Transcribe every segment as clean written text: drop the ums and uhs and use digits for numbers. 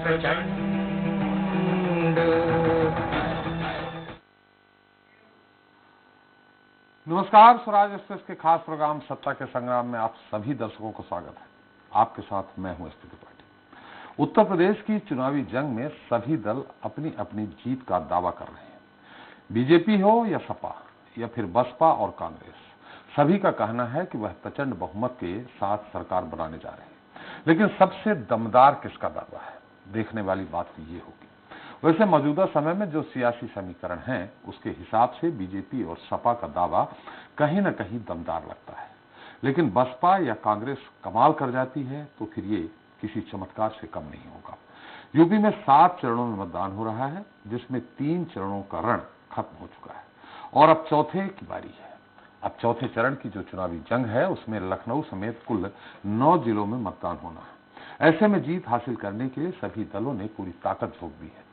प्रचंड। नमस्कार, स्वराज एक्सप्रेस के खास प्रोग्राम सत्ता के संग्राम में आप सभी दर्शकों को स्वागत है। आपके साथ मैं हूं एसपी त्रिपाठी। उत्तर प्रदेश की चुनावी जंग में सभी दल अपनी अपनी जीत का दावा कर रहे हैं। बीजेपी हो या सपा या फिर बसपा और कांग्रेस, सभी का कहना है कि वह प्रचंड बहुमत के साथ सरकार बनाने जा रहे हैं। लेकिन सबसे दमदार किसका दावा है, देखने वाली बात ये होगी। वैसे मौजूदा समय में जो सियासी समीकरण हैं, उसके हिसाब से बीजेपी और सपा का दावा कहीं न कहीं दमदार लगता है। लेकिन बसपा या कांग्रेस कमाल कर जाती है तो फिर ये किसी चमत्कार से कम नहीं होगा। यूपी में 7 चरणों में मतदान हो रहा है, जिसमें 3 चरणों का रण खत्म हो चुका है और अब चौथे की बारी है। अब चौथे चरण की जो चुनावी जंग है, उसमें लखनऊ समेत कुल 9 जिलों में मतदान होना है। ऐसे में जीत हासिल करने के लिए सभी दलों ने पूरी ताकत झोंक दी है।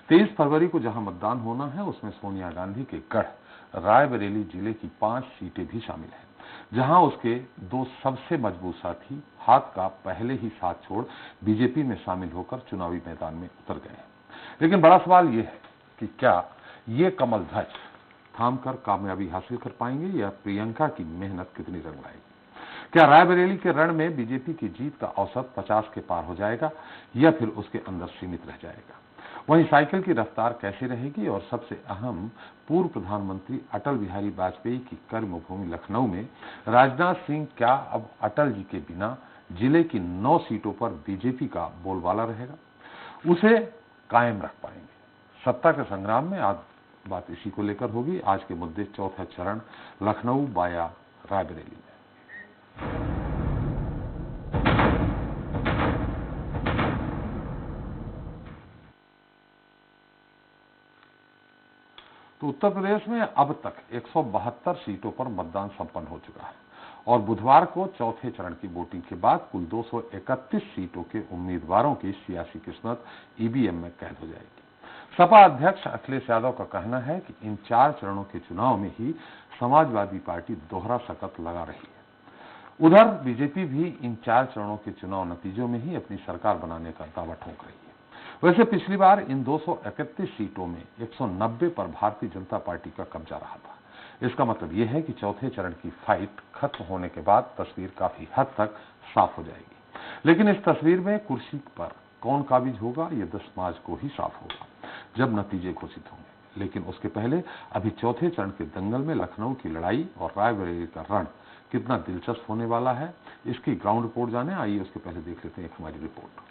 23 फरवरी को जहां मतदान होना है, उसमें सोनिया गांधी के गढ़ रायबरेली जिले की 5 सीटें भी शामिल हैं, जहां उसके 2 सबसे मजबूत साथी हाथ का पहले ही साथ छोड़ बीजेपी में शामिल होकर चुनावी मैदान में उतर गए हैं। लेकिन बड़ा सवाल यह है कि क्या ये कमल ध्वज थामकर कामयाबी हासिल कर पाएंगे या प्रियंका की मेहनत कितनी रंग लाएगी। क्या रायबरेली के रण में बीजेपी की जीत का औसत 50 के पार हो जाएगा या फिर उसके अंदर सीमित रह जाएगा। वहीं साइकिल की रफ्तार कैसी रहेगी और सबसे अहम, पूर्व प्रधानमंत्री अटल बिहारी वाजपेयी की कर्मभूमि लखनऊ में राजनाथ सिंह क्या अब अटल जी के बिना जिले की 9 सीटों पर बीजेपी का बोलबाला रहेगा, उसे कायम रख पाएंगे। सत्ता के संग्राम में आज बात इसी को लेकर होगी। आज के मुद्दे चौथा चरण लखनऊ बाया रायबरेली में। तो उत्तर प्रदेश में अब तक 172 सीटों पर मतदान संपन्न हो चुका है और बुधवार को चौथे चरण की वोटिंग के बाद कुल 231 सीटों के उम्मीदवारों की सियासी किस्मत ईवीएम में कैद हो जाएगी। सपा अध्यक्ष अखिलेश यादव का कहना है कि इन 4 चरणों के चुनाव में ही समाजवादी पार्टी दोहरा शकत लगा रही है। उधर बीजेपी भी इन 4 चरणों के चुनाव नतीजों में ही अपनी सरकार बनाने का दावा ठोक रही है। वैसे पिछली बार इन 231 सीटों में 190 पर भारतीय जनता पार्टी का कब्जा रहा था। इसका मतलब यह है कि चौथे चरण की फाइट खत्म होने के बाद तस्वीर काफी हद तक साफ हो जाएगी। लेकिन इस तस्वीर में कुर्सी पर कौन काबिज होगा, यह 10 मार्च को ही साफ होगा, जब नतीजे घोषित होंगे। लेकिन उसके पहले अभी चौथे चरण के दंगल में लखनऊ की लड़ाई और रायबरेली का रण कितना दिलचस्प होने वाला है, इसकी ग्राउंड रिपोर्ट जाने। आइए उसके पहले देख लेते हैं एक हमारी रिपोर्ट।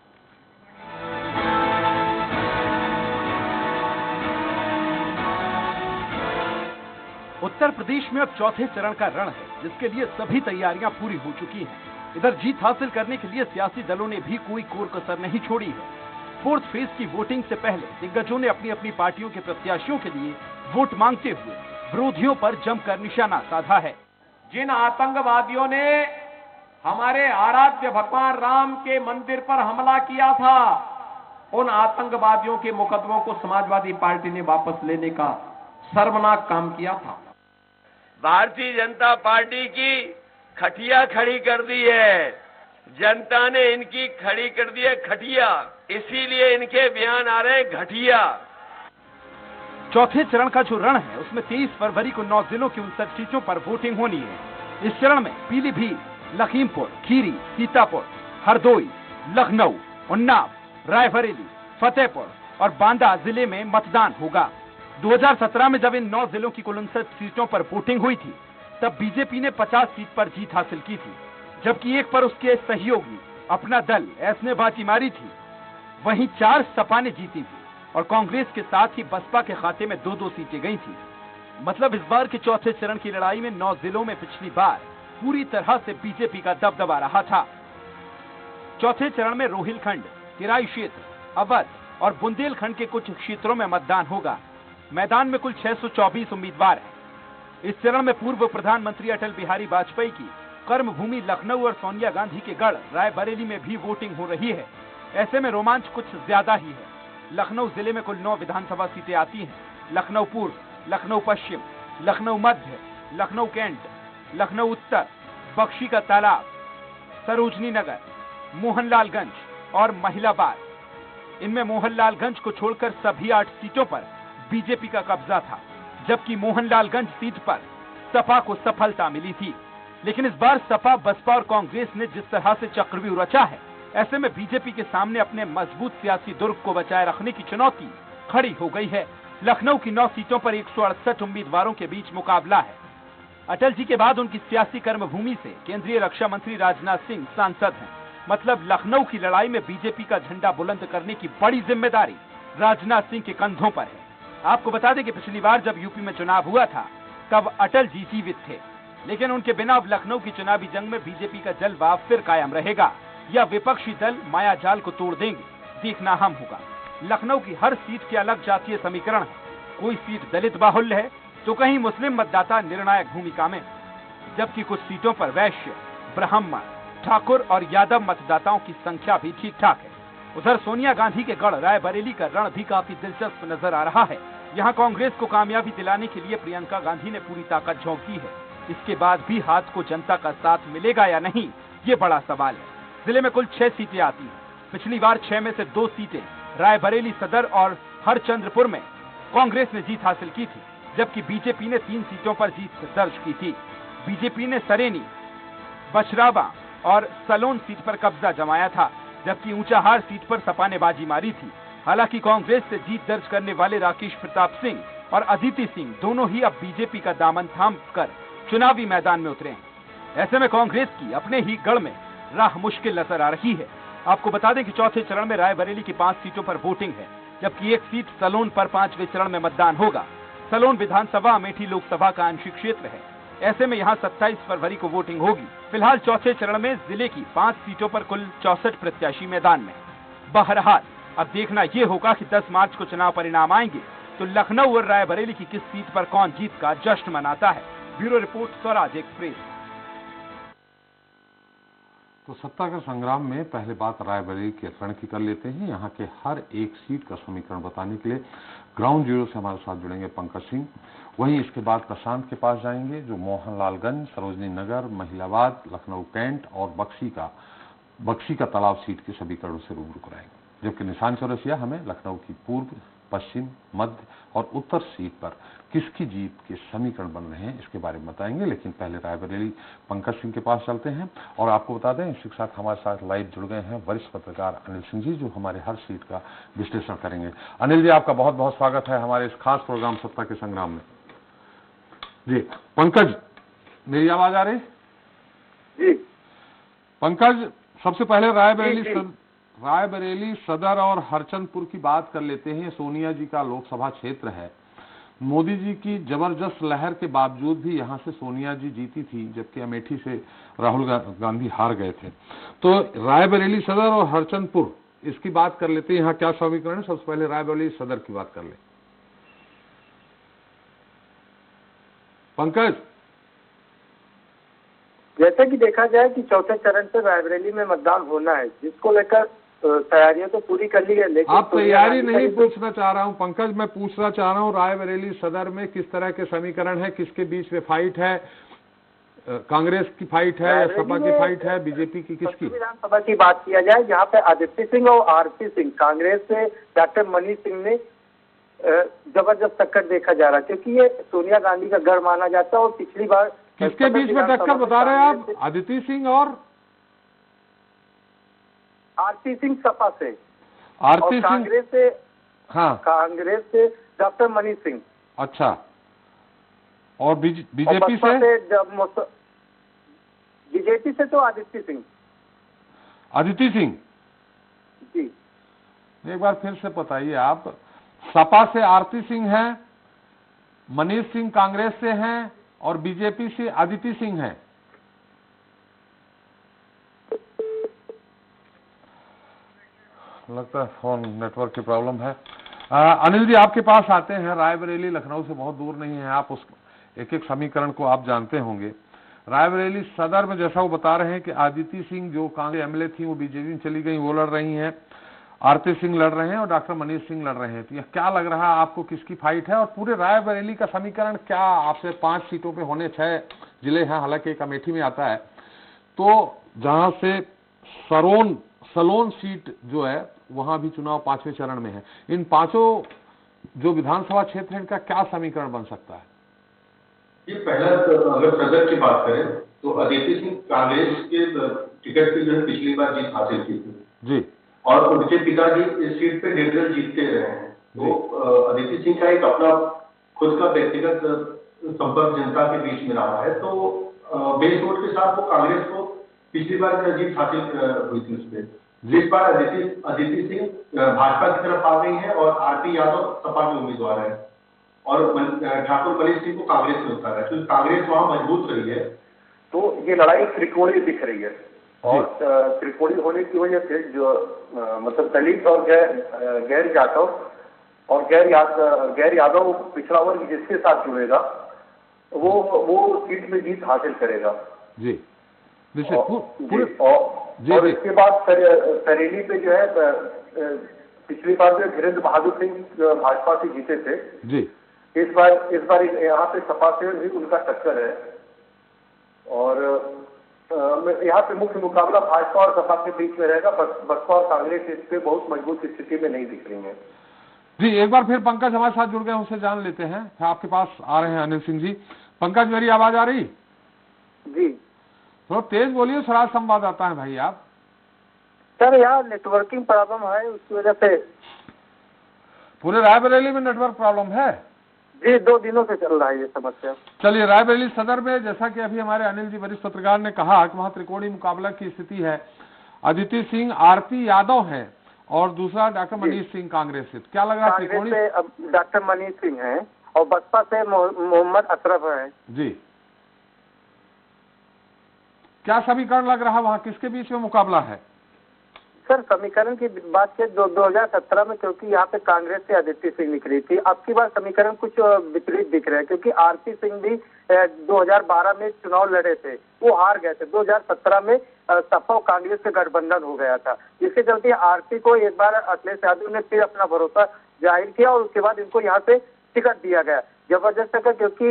उत्तर प्रदेश में अब चौथे चरण का रण है, जिसके लिए सभी तैयारियां पूरी हो चुकी हैं। इधर जीत हासिल करने के लिए सियासी दलों ने भी कोई कोर कसर नहीं छोड़ी है। 4th फेज की वोटिंग से पहले दिग्गजों ने अपनी अपनी पार्टियों के प्रत्याशियों के लिए वोट मांगते हुए विरोधियों पर जमकर निशाना साधा है। जिन आतंकवादियों ने हमारे आराध्य भगवान राम के मंदिर पर हमला किया था, उन आतंकवादियों के मुकदमों को समाजवादी पार्टी ने वापस लेने का शर्मनाक काम किया था। भारतीय जनता पार्टी की खटिया खड़ी कर दी है, जनता ने इनकी खड़ी कर दी है खटिया, इसीलिए इनके बयान आ रहे हैं घटिया। चौथे चरण का जो रण है, उसमें 23 फरवरी को 9 जिलों की 59 सीटों पर वोटिंग होनी है। इस चरण में पीलीभीत, लखीमपुर खीरी, सीतापुर, हरदोई, लखनऊ, उन्नाव, रायबरेली, फतेहपुर और बांदा जिले में मतदान होगा। 2017 में जब इन 9 जिलों की कुल 59 सीटों पर वोटिंग हुई थी, तब बीजेपी ने 50 सीट पर जीत हासिल की थी, जबकि एक पर उसके सहयोगी अपना दल एस ने बाजी मारी थी। वहीं 4 सपा ने जीती थी और कांग्रेस के साथ ही बसपा के खाते में 2-2 सीटें गई थी। मतलब इस बार के चौथे चरण की लड़ाई में 9 जिलों में पिछली बार पूरी तरह से बीजेपी का दबदबा रहा था। चौथे चरण में रोहिलखंड, तिराई क्षेत्र, अवध और बुंदेलखंड के कुछ क्षेत्रों में मतदान होगा। मैदान में कुल 624 उम्मीदवार हैं। इस चरण में पूर्व प्रधानमंत्री अटल बिहारी वाजपेयी की कर्मभूमि लखनऊ और सोनिया गांधी के गढ़ रायबरेली में भी वोटिंग हो रही है। ऐसे में रोमांच कुछ ज्यादा ही है। लखनऊ जिले में कुल 9 विधानसभा सीटें आती हैं। लखनऊ पूर्व, लखनऊ पश्चिम, लखनऊ मध्य, लखनऊ कैंट, लखनऊ उत्तर, बख्शी का तालाब, सरोजनी नगर, मोहनलालगंज और महिलाबाद। इनमें मोहनलालगंज को छोड़कर सभी 8 सीटों पर बीजेपी का कब्जा था, जबकि मोहनलालगंज सीट पर सपा को सफलता मिली थी। लेकिन इस बार सपा, बसपा और कांग्रेस ने जिस तरह से चक्रव्यूह रचा है, ऐसे में बीजेपी के सामने अपने मजबूत सियासी दुर्ग को बचाए रखने की चुनौती खड़ी हो गई है। लखनऊ की 9 सीटों पर 168 उम्मीदवारों के बीच मुकाबला है। अटल जी के बाद उनकी सियासी कर्मभूमि से केंद्रीय रक्षा मंत्री राजनाथ सिंह सांसद हैं। मतलब लखनऊ की लड़ाई में बीजेपी का झंडा बुलंद करने की बड़ी जिम्मेदारी राजनाथ सिंह के कंधों पर है। आपको बता दें कि पिछली बार जब यूपी में चुनाव हुआ था, तब अटल जी जीवित थे, लेकिन उनके बिना अब लखनऊ की चुनावी जंग में बीजेपी का जलवा फिर कायम रहेगा या विपक्षी दल मायाजाल को तोड़ देंगे, देखना अहम होगा। लखनऊ की हर सीट के अलग जातीय समीकरण है। कोई सीट दलित बाहुल्य है तो कहीं मुस्लिम मतदाता निर्णायक भूमिका में, जबकि कुछ सीटों पर वैश्य, ब्राह्मण, ठाकुर और यादव मतदाताओं की संख्या भी ठीक ठाक है। उधर सोनिया गांधी के गढ़ रायबरेली का रण भी काफी दिलचस्प नजर आ रहा है। यहाँ कांग्रेस को कामयाबी दिलाने के लिए प्रियंका गांधी ने पूरी ताकत झोंक दी है। इसके बाद भी हाथ को जनता का साथ मिलेगा या नहीं, ये बड़ा सवाल है। जिले में कुल 6 सीटें आती हैं। पिछली बार 6 में से 2 सीटें रायबरेली सदर और हरचंद्रपुर में कांग्रेस ने जीत हासिल की थी, जबकि बीजेपी ने 3 सीटों पर जीत दर्ज की थी। बीजेपी ने सरेनी, बछरावा और सलोन सीट पर कब्जा जमाया था, जबकि ऊंचाहार सीट पर सपा ने बाजी मारी थी। हालांकि कांग्रेस से जीत दर्ज करने वाले राकेश प्रताप सिंह और अदिति सिंह दोनों ही अब बीजेपी का दामन थाम कर चुनावी मैदान में उतरे हैं। ऐसे में कांग्रेस की अपने ही गढ़ में राह मुश्किल नजर आ रही है। आपको बता दें कि चौथे चरण में रायबरेली की 5 सीटों पर वोटिंग है, जबकि 1 सीट सलोन पर 5वें चरण में मतदान होगा। सलोन विधानसभा अमेठी लोकसभा का आंशिक क्षेत्र है। ऐसे में यहाँ 27 फरवरी को वोटिंग होगी। फिलहाल चौथे चरण में जिले की 5 सीटों पर कुल 64 प्रत्याशी मैदान में। बहरहाल अब देखना ये होगा कि 10 मार्च को चुनाव परिणाम आएंगे तो लखनऊ और रायबरेली की किस सीट पर कौन जीत का जश्न मनाता है। Bureau report, Swaraj express. तो सत्ता के संग्राम में पहले बात रायबरेली के रण की कर लेते हैं। यहाँ के हर एक सीट का समीकरण बताने के लिए ग्राउंड जीरो से हमारे साथ जुड़ेंगे पंकज सिंह। वहीं इसके बाद प्रशांत के पास जाएंगे, जो मोहनलालगंज, सरोजनी नगर, महिलाबाद, लखनऊ कैंट और बक्सी का तालाब सीट के समीकरणों से रूबरू कराएंगे। जबकि निशान चौरसिया हमें लखनऊ की पूर्व, पश्चिम, मध्य और उत्तर सीट पर किसकी जीत के समीकरण बन रहे हैं, इसके बारे में बताएंगे। लेकिन पहले रायबरेली पंकज सिंह के पास चलते हैं और आपको बता दें इसके साथ हमारे साथ लाइव जुड़ गए हैं वरिष्ठ पत्रकार अनिल सिंह जी, जो हमारे हर सीट का विश्लेषण करेंगे। अनिल जी, आपका बहुत बहुत स्वागत है हमारे इस खास प्रोग्राम सत्ता के संग्राम में। जी पंकज, मेरी आवाज आ रही? जी पंकज, सबसे पहले रायबरेली सदर और हरचंदपुर की बात कर लेते हैं। सोनिया जी का लोकसभा क्षेत्र है। मोदी जी की जबरदस्त लहर के बावजूद भी यहां से सोनिया जी जीती थी, जबकि अमेठी से राहुल गांधी हार गए थे। तो रायबरेली सदर और हरचंदपुर, इसकी बात कर लेते हैं। यहाँ क्या समीकरण है? सबसे पहले रायबरेली सदर की बात कर ले पंकज। जैसे कि देखा जाए कि चौथे चरण से रायबरेली में मतदान होना है, जिसको लेकर तैयारियां तो पूरी कर ली है। लेकिन आप तैयारी नहीं पूछना चाह रहा हूं पंकज, मैं पूछना चाह रहा हूं रायबरेली सदर में किस तरह के समीकरण है, किसके बीच में फाइट है? कांग्रेस की फाइट है या सपा की फाइट है, बीजेपी की, किसकी? विधानसभा की बात किया जाए, जहाँ पे आदित्य सिंह और आरपी सिंह, कांग्रेस से डॉक्टर मनीष सिंह ने जबरदस्त टक्कर देखा जा रहा है, क्योंकि ये सोनिया गांधी का गढ़ माना जाता है। और पिछली बार किसके बीच में टक्कर बता रहे हैं आप? आदित्य सिंह और आरपी सिंह सपा से, आरपी सिंह कांग्रेस से, हाँ कांग्रेस से डॉक्टर मनीष सिंह। अच्छा, और बीजेपी से? बीजेपी से तो आदित्य सिंह। आदित्य सिंह जी, एक बार फिर से बताइए आप। सपा से आरती सिंह हैं, मनीष सिंह कांग्रेस से हैं और बीजेपी से आदित्य सिंह हैं। लगता है फोन नेटवर्क की प्रॉब्लम है। अनिल जी, आपके पास आते हैं। रायबरेली लखनऊ से बहुत दूर नहीं है, आप उस एक एक समीकरण को आप जानते होंगे। रायबरेली सदर में जैसा वो बता रहे हैं कि आदित्य सिंह जो कांग्रेस एमएलए थी वो बीजेपी में चली गई, वो लड़ रही हैं, आरती सिंह लड़ रहे हैं और डॉक्टर मनीष सिंह लड़ रहे हैं। तो यह क्या लग रहा है आपको, किसकी फाइट है? और पूरे रायबरेली का समीकरण क्या आपसे 5 सीटों पे होने 6 जिले हैं, हालांकि एक अमेठी में आता है, तो जहां से सलोन सीट जो है वहां भी चुनाव 5वें चरण में है। इन 5 जो विधानसभा क्षेत्र है इनका क्या समीकरण बन सकता है? ये पहला अगर सदर की बात करें तो अदिति सिंह कांग्रेस के टिकट पे जो है पिछली बार जीत हासिल की थी जी, और उनके पिताजी इस सीट पे निर्दल जीतते रहे हैं। तो अदिति सिंह का एक अपना खुद का व्यक्तिगत संपर्क जनता के बीच में रहा है, तो बेस वोट के साथ वो कांग्रेस को पिछली बार जीत हासिल हुई थी उसमें। इस बार अदिति सिंह भाजपा की तरफ आ गई है और आरपी यादव सपा के उम्मीदवार है और ठाकुर मनीष सिंह को कांग्रेस से उतारा है, क्योंकि कांग्रेस वहां मजबूत रही है। तो ये लड़ाई त्रिकोणीय दिख रही है और त्रिकोणीय होने की वजह से जो मतलब दलित और गैर जाटव और गैर यादव पिछड़ा वर्ग जिसके साथ जुड़ेगा वो सीट में जीत हासिल करेगा जी। और इसके बाद सरेली पे जो है पिछली बार जो धीरेन्द्र बहादुर सिंह भाजपा से जीते थे जी, इस बार यहाँ पे सपा से भी उनका टक्कर है और यहाँ पे मुख्य मुकाबला भाजपा और सपा के बीच में रहेगा। बसपा और कांग्रेस इस पे बहुत मजबूत स्थिति में नहीं दिख रही है जी। एक बार फिर पंकज हमारे साथ जुड़ गए, उनसे जान लेते हैं। आपके पास आ रहे हैं अनिल सिंह जी। पंकज, मेरी आवाज आ रही? जी थोड़ा तेज बोलिए, स्वराज संवाददाता है भाई आप। सर यहाँ नेटवर्किंग प्रॉब्लम है, उसकी वजह से पूरे रायबरेली में नेटवर्क प्रॉब्लम है जी, 2 दिनों से चल रहा है ये समस्या। चलिए, रायबरेली सदर में जैसा कि अभी हमारे अनिल जी वरिष्ठ पत्रकार ने कहा कि वहां त्रिकोणीय मुकाबला की स्थिति है। अदिति सिंह आरपी यादव हैं और दूसरा डॉक्टर मनीष सिंह कांग्रेस से। क्या लग रहा है त्रिकोणीय? डॉक्टर मनीष सिंह हैं और बसपा से मोहम्मद अशरफ है जी। क्या समीकरण लग रहा है वहां, किसके बीच में मुकाबला है? सर समीकरण की बात के 2017 में क्योंकि यहाँ पे कांग्रेस से अदिति सिंह निकली थी, अब की बार समीकरण कुछ विपरीत दिख रहे हैं क्योंकि आरपी सिंह भी 2012 में चुनाव लड़े थे, वो हार गए थे। 2017 में सपा और कांग्रेस से गठबंधन हो गया था, जिसके चलते आरपी को एक बार अखिलेश यादव ने फिर अपना भरोसा जाहिर किया और उसके बाद इनको यहाँ पे टिकट दिया गया जबरदस्त टक्कर। क्योंकि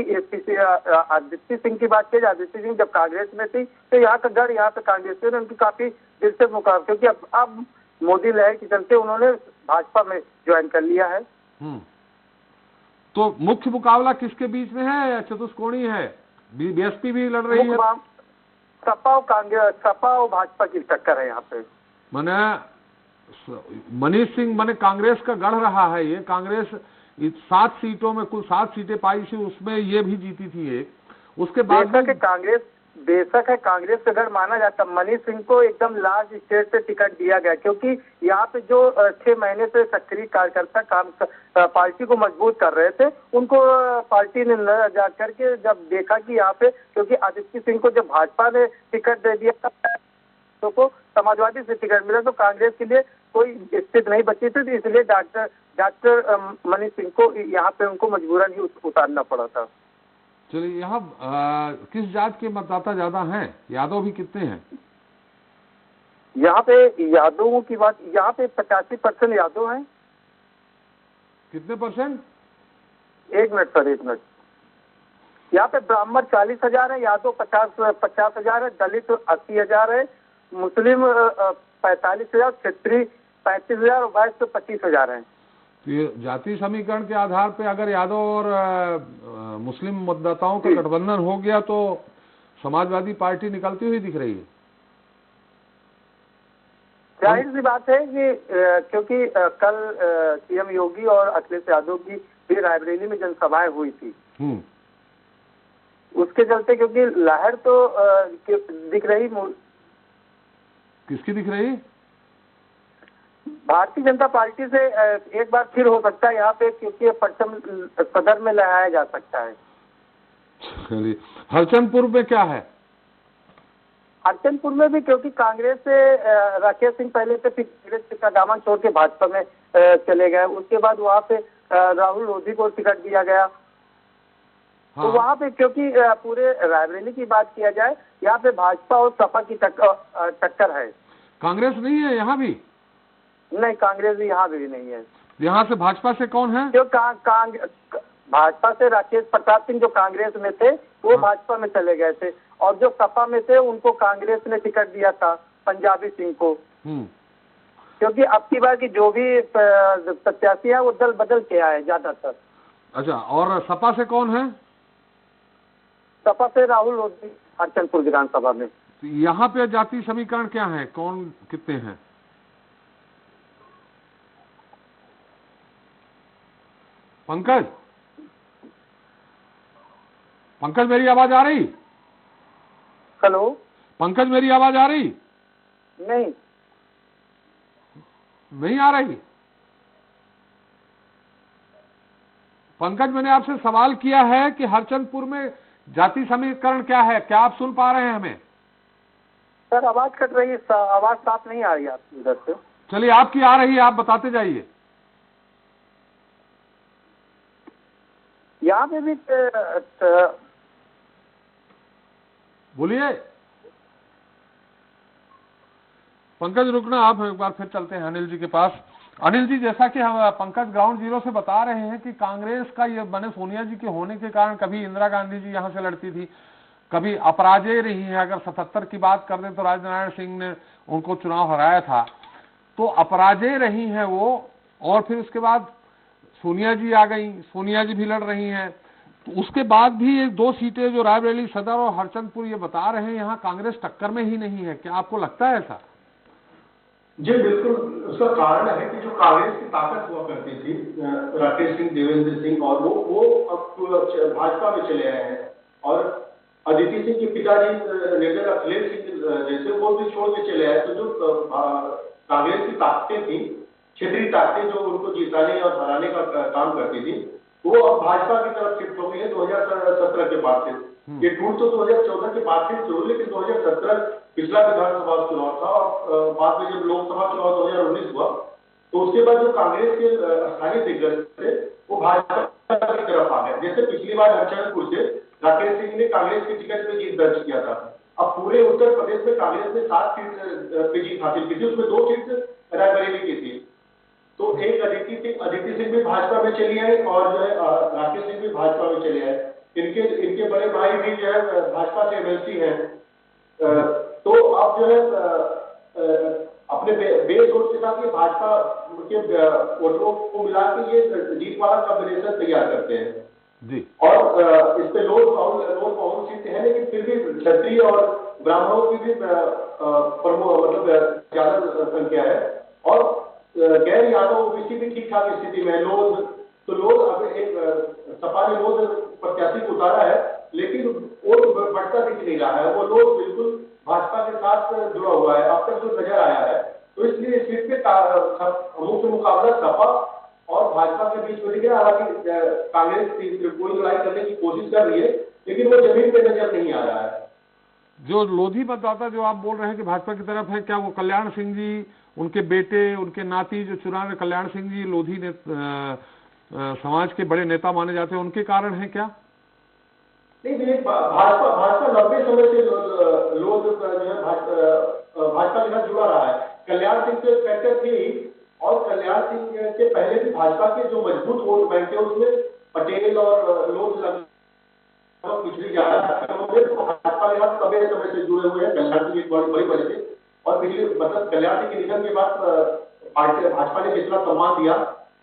आदित्य सिंह की बात की, आदित्य सिंह जब कांग्रेस में थी तो यहाँ का गढ़ यहाँ पे कांग्रेस ने उनकी काफी दिलचस्प मुकाबला, क्योंकि अब मोदी लहर के चलते उन्होंने भाजपा में ज्वाइन कर लिया है। तो मुख्य मुकाबला किसके बीच में है या चतुष्कोणीय है? बीएसपी भी लड़ रही है? सपा और कांग्रेस, सपा और भाजपा की टक्कर है यहाँ पे। माने मनीष सिंह माने कांग्रेस का गढ़ रहा है ये। कांग्रेस 7 सीटों में कुल 7 सीटें पाई थी, उसमें ये भी जीती थी एक। उसके बाद बेशक है कांग्रेस का गढ़ माना जाता। मनीष सिंह को एकदम लास्ट स्टेज से टिकट दिया गया क्योंकि यहाँ पे जो 6 महीने से सक्रिय कार्यकर्ता काम पार्टी को मजबूत कर रहे थे, उनको पार्टी ने न जा करके जब देखा कि यहाँ पे, क्योंकि आदित्य सिंह को जब भाजपा ने टिकट दे दिया तो को समाजवादी से टिकट मिला तो कांग्रेस के लिए कोई स्थिति नहीं बची थी, इसलिए डॉक्टर मनीष सिंह को यहाँ पे उनको मजबूरन ही उतारना पड़ा था। चलिए, यहाँ किस जात के मतदाता ज्यादा हैं? यादव भी कितने हैं यहाँ पे? यादवों की बात, यहाँ पे 85% यादव हैं। कितने परसेंट? 1 minute sir, 1 minute. यहाँ पे ब्राह्मण 40,000 है, यादव 50,000 है, दलित 80,000 है, मुस्लिम 45,000, क्षेत्रीय 35,000 और वैश्य 25,000 है। तो ये जाति समीकरण के आधार पे अगर यादव और मुस्लिम मतदाताओं का गठबंधन हो गया तो समाजवादी पार्टी निकलती हुई दिख रही है। जाहिर सी बात है कि क्योंकि कल सीएम योगी और अखिलेश यादव की भी रायबरेली में जनसभाएं हुई थी, उसके चलते क्योंकि लहर तो दिख रही। किसकी दिख रही? भारतीय जनता पार्टी से एक बार फिर हो सकता है यहाँ पे, क्योंकि परचम सदर में लहराया जा सकता है। चलिए, हरचंदपुर में क्या है? हरचंदपुर में भी क्योंकि कांग्रेस से राकेश सिंह पहले से फिर कांग्रेस का दामन छोड़ के भाजपा में चले गए, उसके बाद वहाँ पे राहुल लोधी को टिकट दिया गया। हाँ। तो वहाँ पे क्योंकि पूरे रायबरेली की बात किया जाए, यहाँ पे भाजपा और सपा की टक्कर है। कांग्रेस नहीं है यहाँ भी? नहीं, कांग्रेस भी यहाँ भी नहीं है। यहाँ से भाजपा से कौन है? जो भाजपा से राकेश प्रताप सिंह जो कांग्रेस में थे वो भाजपा में चले गए थे, और जो सपा में थे उनको कांग्रेस ने टिकट दिया था पंजाबी सिंह को। क्योंकि अब की बार की जो भी प्रत्याशी है वो दल बदल के आए ज्यादातर। अच्छा, और सपा से कौन है? सपा से राहुल लोधी हरचंदपुर विधानसभा में। तो यहाँ पे जाति समीकरण क्या है, कौन कितने हैं? पंकज, पंकज मेरी आवाज आ रही? हेलो पंकज मेरी आवाज आ रही? नहीं नहीं आ रही। पंकज, मैंने आपसे सवाल किया है कि हरचंदपुर में जाति समीकरण क्या है, क्या आप सुन पा रहे हैं हमें? सर आवाज कट रही है, आवाज साफ नहीं आ रही है आपकी उधर से। चलिए, आपकी आ रही है, आप बताते जाइए। यहाँ पे भी बोलिए पंकज, रुकना, आप एक बार फिर चलते हैं अनिल जी के पास। अनिल जी, जैसा कि हम पंकज ग्राउंड जीरो से बता रहे हैं कि कांग्रेस का ये बने सोनिया जी के होने के कारण कभी इंदिरा गांधी जी यहां से लड़ती थी, कभी अपराजय रही है। अगर 77 की बात कर दें तो राजनारायण सिंह ने उनको चुनाव हराया था, तो अपराजय रही हैं वो। और फिर उसके बाद सोनिया जी आ गई, सोनिया जी भी लड़ रही हैं। तो उसके बाद भी एक 2 सीटें जो रायबरेली सदर और हरचंदपुर, ये बता रहे हैं यहाँ कांग्रेस टक्कर में ही नहीं है। क्या आपको लगता है ऐसा? जी बिल्कुल, उसका कारण है कि जो कांग्रेस की ताकत हुआ करती थी, राकेश सिंह, देवेंद्र सिंह, और वो अब भाजपा में चले आए हैं। और अदिति सिंह के पिताजी निर्दल अखिलेश सिंह जैसे वो भी छोड़ के चले आए। तो जो कांग्रेस की ताकतें थी, क्षेत्रीय ताकतें जो उनको जिताने और हराने का काम करती थी, वो अब भाजपा की तरफ शिफ्ट हो गई है 2017 के बाद से। ये टूट तो 2014 के बाद से शुरू, लेकिन 2017 पिछला विधानसभा चुनाव था और बाद में जब लोकसभा चुनाव 2019 हुआ, तो उसके बाद जो कांग्रेस के स्थानीय दिग्गज थे वो भाजपा की तरफ आ गए। जैसे पिछली बार हरचंदपुर से राकेश सिंह ने कांग्रेस के टिकट पे जीत दर्ज किया था। अब पूरे उत्तर प्रदेश में कांग्रेस ने 7 सीट पे जीत हासिल की थी, उसमें 2 सीट रायबरेली की थी। तो एक अदिति सिंह भी भाजपा में चली आए और जो है राकेश सिंह भी भाजपा में चले आए। इनके बड़े भाई भी जो है भाजपा से एमएलसी हैं। तो अब जो है अपने बेस वोट के साथ ये भाजपा के वोटरों को मिला के ये जीत वाला कॉम्बिनेशन तैयार करते हैं जी। और इस पे लोग बहुत सीटें हैं, लेकिन फिर भी क्षत्रिय और ब्राह्मणों की भी मतलब ज्यादा संख्या है। और गैर यादव ओबीसी भी ठीक ठाक स्थिति में है। लोग अब एक सपा ने प्रत्याशी को उतारा है, लेकिन वोट बढ़ता दिख नहीं रहा है। वो लोग बिल्कुल भाजपा के साथ जुड़ा हुआ है अब तक जो नजर आया है। तो इसलिए इस सीट पे मुख्य मुकाबला सपा और भाजपा के बीच में दिख रहा है। हालांकि कांग्रेस कोई लड़ाई करने की कोशिश कर रही है, लेकिन वो जमीन पे नजर नहीं आ रहा है। जो लोधी मतदाता जो आप बोल रहे हैं कि भाजपा की तरफ है, क्या वो कल्याण सिंह जी, उनके बेटे, उनके नाती जो चुनाव में कल्याण सिंह जी लोधी ने समाज के बड़े नेता माने जाते हैं, उनके कारण है क्या? नहीं, भाजपा लंबे समय से लोग जो है भाजपा के साथ जुड़ा रहा है। कल्याण सिंह तो एक फैक्टर थी, और कल्याण सिंह के पहले भी भाजपा के जो मजबूत वोट बैंक है उसमें पटेल और लोग पिछली ज्यादा भाजपा के साथ लंबे समय से जुड़े हुए हैं। कल्याण सिंह एक बड़ी वजह से, और पिछले मतलब कल्याण सिंह के निधन के बाद पार्टी भाजपा ने जितना सम्मान दिया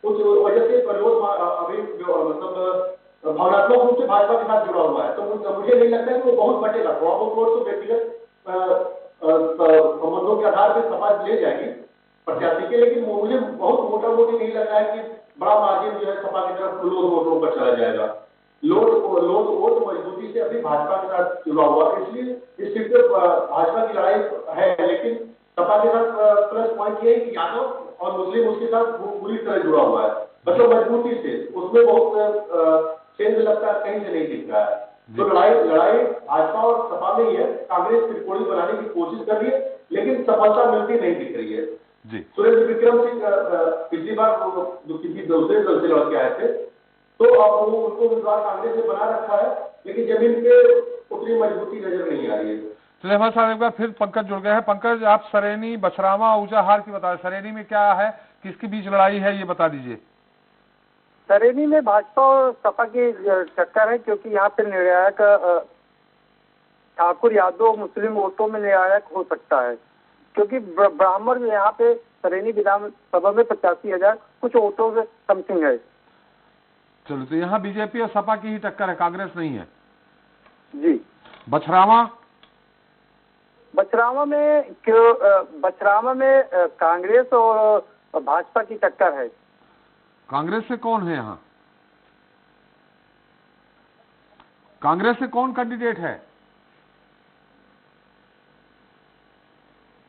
उस वजह से लोग अभी मतलब भावनात्मक रूप से भाजपा के साथ जुड़ा हुआ है। तो मुझे नहीं लगता है कि वो बहुत बटेगा। थोड़ा बहुत वोट तो व्यक्तिगत संबंधों के आधार पर सपा ले जाएगी प्रत्याशी के, लेकिन मुझे बहुत मोटा मोटी नहीं लग रहा है कि बड़ा मार्जिन जो है सपा की तरफ लोग वोटों पर चला जाएगा। लोग वोट मजबूती से अभी भाजपा के साथ जुड़ा हुआ है, इसलिए इस सीट पर भाजपा की लड़ाई है। लेकिन सपा के साथ प्लस पॉइंट ये है कि यादव और मुस्लिम उसके साथ पूरी तरह जुड़ा हुआ है, मतलब मजबूती से। उसमें बहुत केंद्र लगता है कहीं से नहीं दिख रहा है। तो लड़ाई भाजपा और सपा में ही है। कांग्रेस त्रिकोणी बनाने की कोशिश कर रही है, लेकिन सफलता मिलती नहीं दिख रही है जी। सुरेंद्र विक्रम सिंह पिछली बार जो किसी दूसरे दल से लड़ के आए थे, तो अब वो उनको विश्वास कांग्रेस ने बना रखा है, लेकिन जमीन पे उतनी मजबूती नजर नहीं आ रही है। चलिए हमारे साथ एक बार फिर पंकज जुड़ गए हैं। पंकज, आप सरेनी, बछरावा, ऊंचाहार की बताएं, सरेनी में क्या है, किसके बीच लड़ाई है, ये बता दीजिए। सरेनी में भाजपा और सपा की टक्कर है, क्योंकि यहाँ पे निर्णायक ठाकुर यादव मुस्लिम वोटों में निर्णायक हो सकता है, क्योंकि ब्राह्मण यहाँ पे सरेनी विधानसभा में 85,000 कुछ वोटों से समथिंग है। चलो, तो यहाँ बीजेपी और सपा की ही टक्कर है, कांग्रेस नहीं है जी। बछरावा में कांग्रेस और भाजपा की टक्कर है। कांग्रेस से कौन है यहाँ? कांग्रेस से कौन कैंडिडेट है?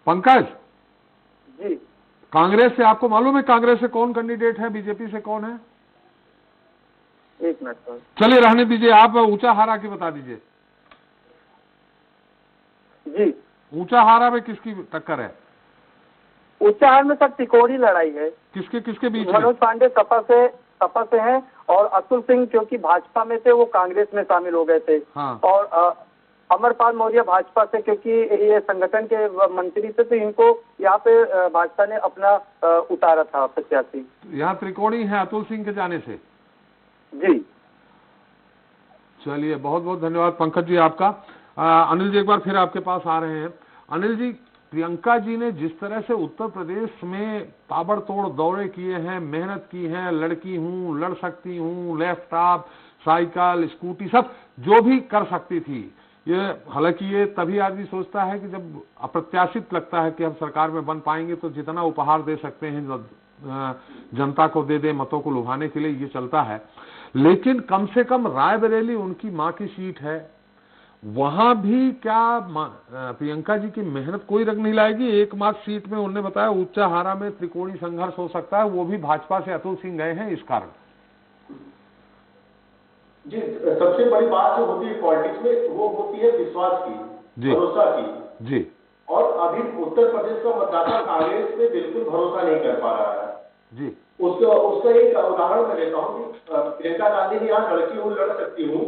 पंकज जी, कांग्रेस से आपको मालूम है कांग्रेस से कौन कैंडिडेट है, बीजेपी से कौन है? एक मिनट सर। चलिए रहने दीजिए, आप ऊंचा हारा की बता दीजिए। जी, ऊंचा हारा में किसकी टक्कर है? उच्चाहार में सर त्रिकोणी लड़ाई है। किसके किसके बीच में? मनोज पांडे सपा से हैं और अतुल सिंह क्योंकि भाजपा में थे वो कांग्रेस में शामिल हो गए थे। हाँ। और अमरपाल मौर्य भाजपा से, क्योंकि ये संगठन के मंत्री थे, तो इनको यहाँ पे भाजपा ने अपना उतारा था प्रत्याशी। यहाँ त्रिकोणी है अतुल सिंह के जाने से। जी, चलिए बहुत बहुत धन्यवाद पंकज जी आपका। अनिल जी एक बार फिर आपके पास आ रहे हैं। अनिल जी, प्रियंका जी ने जिस तरह से उत्तर प्रदेश में ताबड़तोड़ दौरे किए हैं, मेहनत की है, लड़की हूं, लड़ सकती हूं, लैपटॉप, साइकिल, स्कूटी, सब जो भी कर सकती थी, ये हालांकि ये तभी आदमी सोचता है कि जब अप्रत्याशित लगता है कि हम सरकार में बन पाएंगे तो जितना उपहार दे सकते हैं जनता को दे दे मतों को लुभाने के लिए, ये चलता है। लेकिन कम से कम रायबरेली उनकी मां की सीट है, वहां भी क्या प्रियंका जी की मेहनत कोई रंग नहीं लाएगी? एकमात्र सीट में उन्होंने बताया ऊंचाहारा में त्रिकोणी संघर्ष हो सकता है, वो भी भाजपा से अतुल सिंह गए हैं इस कारण। जी, सबसे बड़ी बात जो होती है पॉलिटिक्स में वो होती है विश्वास की, भरोसा की। जी। और अभी उत्तर प्रदेश का मतदाता कांग्रेस पे बिल्कुल भरोसा नहीं कर पा रहा है। जी। उसका एक उदाहरण मैं देता हूँ कि प्रियंका गांधी ने यहाँ लड़की हूँ, लड़ सकती हूँ,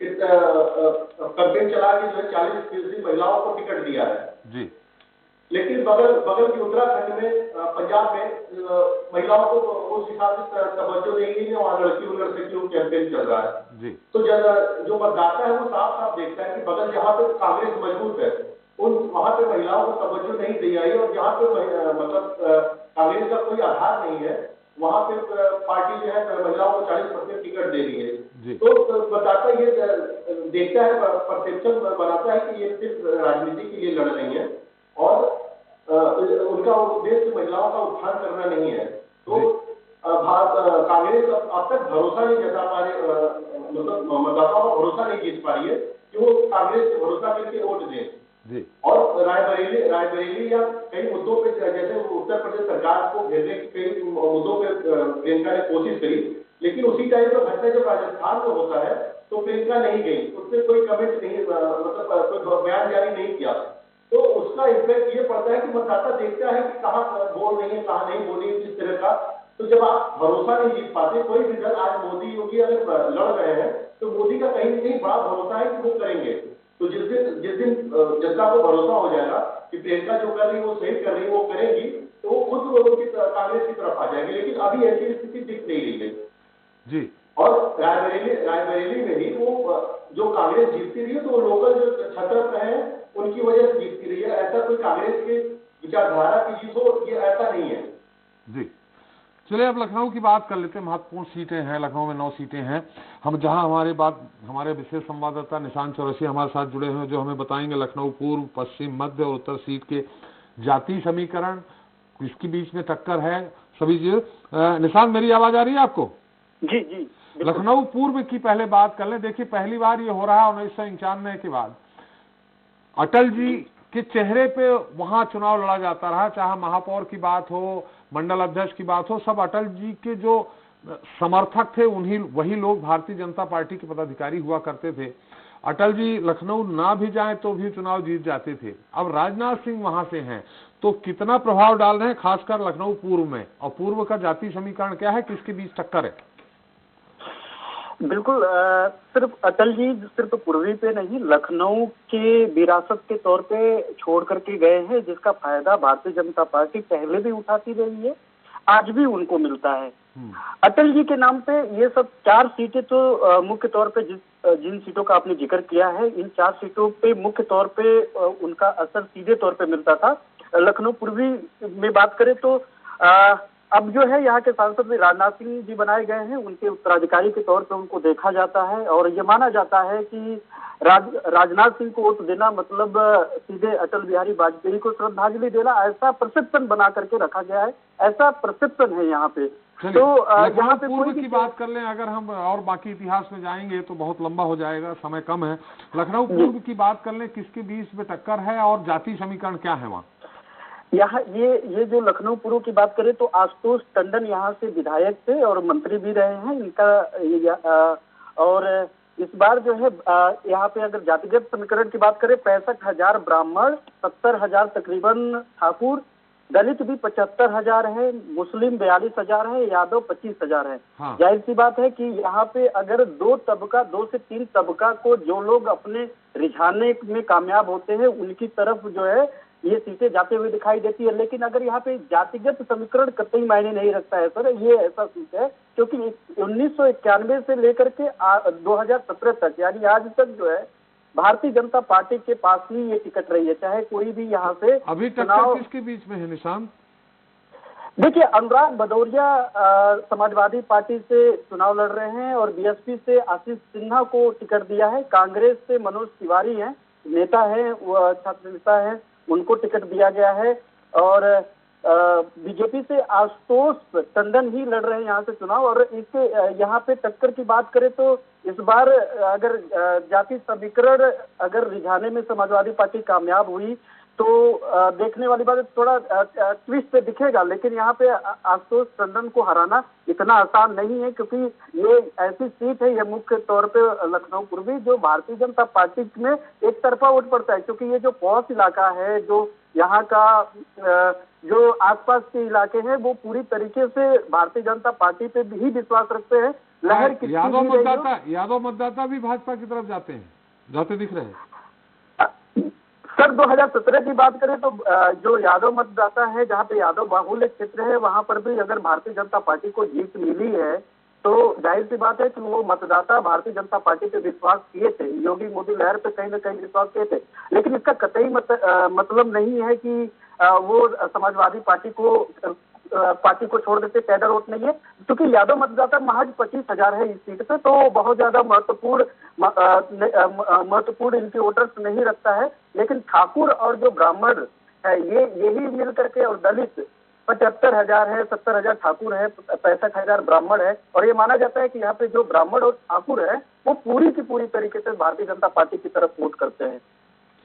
कैंपेन चला के जो है 40% महिलाओं को टिकट दिया है। जी। लेकिन बगल की उत्तराखंड में, पंजाब में महिलाओं को उस हिसाब से तवज्जो नहीं है, वहाँ लड़की हूँ, लड़ सकती हूँ कैंपेन चल रहा है। जी। तो जो मतदाता है वो साफ साफ देखता है कि बगल जहाँ पे कांग्रेस मजबूत है वहां पे महिलाओं को तवज्जो नहीं दी आई, और जहाँ पे मतलब कांग्रेस का कोई आधार नहीं है वहां पे पार्टी जो है महिलाओं को 40% टिकट दे रही है। तो मतदाता ये देखता है, परसेप्शन बनाता है कि ये सिर्फ राजनीति के लिए लड़ रही है और उनका उद्देश्य महिलाओं का उत्थान करना नहीं है। तो कांग्रेस अब तक भरोसा नहीं जता पा रही, मतलब मतदाताओं का भरोसा नहीं जीत पा रही है कि वो कांग्रेस पे भरोसा करके वोट दें। और रायबरेली या कई मुद्दों पे, जैसे उत्तर प्रदेश सरकार को घेरने की कई मुद्दों पे प्रियंका ने कोशिश करी, लेकिन उसी टाइम पर घटना जब राजस्थान में होता है तो प्रियंका नहीं गई, उसने कोई कमेंट नहीं, मतलब कोई बयान जारी नहीं किया। तो उसका इम्पैक्ट ये पड़ता है कि मतदाता देखता है कि कहाँ बोल रही है, कहाँ नहीं बोली, इस तरह का। तो जब आप भरोसा नहीं जीत पाते, कोई भी दल, आज मोदी योगी अगर लड़ रहे हैं तो मोदी का कहीं न कहीं बड़ा भरोसा है कि वो करेंगे। तो जिस दिन जनता को भरोसा हो जाएगा कि प्रियंका जो कर रही है वो सही कर रही है, वो करेंगी, तो वो खुद उनकी कांग्रेस की तरफ आ जाएगी। लेकिन अभी ऐसी स्थिति दिख नहीं रही है जी। और रायबरेली में ही वो जो कांग्रेस जीतती रही है, तो वो लोकल जो छतर है उनकी वजह से जीतती रही है। ऐसा कोई कांग्रेस के विचारधारा की जीत हो, ये ऐसा नहीं है। जी। चलिए अब लखनऊ की बात कर लेते हैं। महत्वपूर्ण सीटें हैं लखनऊ में, 9 सीटें हैं। हम जहां हमारे विशेष संवाददाता निशान चौरसिया हमारे साथ जुड़े हैं, जो हमें बताएंगे लखनऊ पूर्व, पश्चिम, मध्य और उत्तर सीट के जाति समीकरण, किसके बीच में टक्कर है, सभी निशान मेरी आवाज आ रही है आपको? जी जी। लखनऊ पूर्व की पहले बात कर ले। देखिए पहली बार ये हो रहा है 1991 के बाद, अटल जी के चेहरे पे वहां चुनाव लड़ा जाता रहा, चाहे महापौर की बात हो, मंडल अध्यक्ष की बात हो, सब अटल जी के जो समर्थक थे वही लोग भारतीय जनता पार्टी के पदाधिकारी हुआ करते थे। अटल जी लखनऊ ना भी जाए तो भी चुनाव जीत जाते थे। अब राजनाथ सिंह वहां से हैं, तो कितना प्रभाव डाल रहे हैं खासकर लखनऊ पूर्व में, और पूर्व का जाति समीकरण क्या है, किसके बीच टक्कर है? बिल्कुल, सिर्फ अटल जी सिर्फ पूर्वी पे नहीं, लखनऊ के विरासत के तौर पे छोड़ करके गए हैं, जिसका फायदा भारतीय जनता पार्टी पहले भी उठाती रही है, आज भी उनको मिलता है। अटल जी के नाम पे ये सब 4 सीटें तो मुख्य तौर पे जिन सीटों का आपने जिक्र किया है, इन 4 सीटों पे मुख्य तौर पे उनका असर सीधे तौर पे मिलता था। लखनऊ पूर्वी में बात करें तो अब जो है यहाँ के सांसद भी राजनाथ सिंह जी बनाए गए हैं, उनके उत्तराधिकारी के तौर पर उनको देखा जाता है और ये माना जाता है कि राजनाथ सिंह को वोट देना मतलब सीधे अटल बिहारी वाजपेयी को श्रद्धांजलि देना, ऐसा परसेप्शन बना करके रखा गया है, ऐसा परसेप्शन है यहाँ पे। तो यहाँ पे पूर्व की बात कर लें, अगर हम और बाकी इतिहास में जाएंगे तो बहुत लंबा हो जाएगा, समय कम है। लखनऊ पूर्व की बात कर लें, किसके बीच में टक्कर है और जाति समीकरण क्या है वहाँ? यहाँ ये जो लखनऊ पूर्व की बात करें तो आशुतोष टंडन यहाँ से विधायक थे और मंत्री भी रहे हैं इनका। और इस बार जो है यहाँ पे अगर जातिगत समीकरण की बात करें, 65,000 ब्राह्मण, 70,000 तकरीबन ठाकुर, दलित भी 75,000 है, मुस्लिम 42,000 है, यादव 25,000 है। हाँ। जाहिर सी बात है कि यहाँ पे अगर 2 से 3 तबका को जो लोग अपने रिझाने में कामयाब होते हैं उनकी तरफ जो है ये सीटें जाते हुए दिखाई देती है। लेकिन अगर यहाँ पे जातिगत समीकरण कतई मायने नहीं रखता है सर, ये ऐसा सीट है क्योंकि 1991 से लेकर के 2017 तक यानी आज तक जो है भारतीय जनता पार्टी के पास ही ये टिकट रही है, चाहे कोई भी यहाँ से अभी टक्कर किसके बीच में है निशांत? देखिए, अनुराग भदौरिया समाजवादी पार्टी से चुनाव लड़ रहे हैं और बीएसपी से आशीष सिन्हा को टिकट दिया है। कांग्रेस से मनोज तिवारी हैं, नेता है, वो छात्र नेता है, उनको टिकट दिया गया है। और बीजेपी से आशुतोष टंडन ही लड़ रहे हैं यहाँ से चुनाव। और इसके यहाँ पे टक्कर की बात करें तो इस बार अगर जाति समीकरण अगर रिझाने में समाजवादी पार्टी कामयाब हुई तो देखने वाली बात है, थोड़ा ट्विस्ट पे दिखेगा। लेकिन यहाँ पे आशुतोष टंडन को हराना इतना आसान नहीं है क्योंकि ये ऐसी सीट है, ये मुख्य तौर पे लखनऊ पूर्वी जो भारतीय जनता पार्टी में एक तरफा वोट पड़ता है क्योंकि ये जो पौष इलाका है, जो यहाँ का जो आसपास के इलाके हैं वो पूरी तरीके से भारतीय जनता पार्टी पे भी विश्वास रखते हैं। लहर की यादव मतदाता भी भाजपा की तरफ जाते दिख रहे हैं। सर 2017 की बात करें तो जो यादव मतदाता है, जहाँ पे यादव बाहुल्य क्षेत्र है, वहां पर भी अगर भारतीय जनता पार्टी को जीत मिली है तो जाहिर सी बात है कि वो मतदाता भारतीय जनता पार्टी पे विश्वास किए थे, योगी मोदी लहर पे कहीं न कहीं विश्वास किए थे। लेकिन इसका कतई मतलब नहीं है कि वो समाजवादी पार्टी को छोड़ देते, पैदल वोट नहीं है क्योंकि यादव मतदाता महज 25,000 है इस सीट पे, तो बहुत ज्यादा महत्वपूर्ण इनके वोटर्स नहीं रखता है। लेकिन ठाकुर और जो ब्राह्मण है यही मिल करके और दलित 75,000 है, 70,000 ठाकुर है, 65,000 ब्राह्मण है। और ये माना जाता है कि यहाँ पे जो ब्राह्मण और ठाकुर है वो पूरी की पूरी तरीके से भारतीय जनता पार्टी की तरफ वोट करते हैं।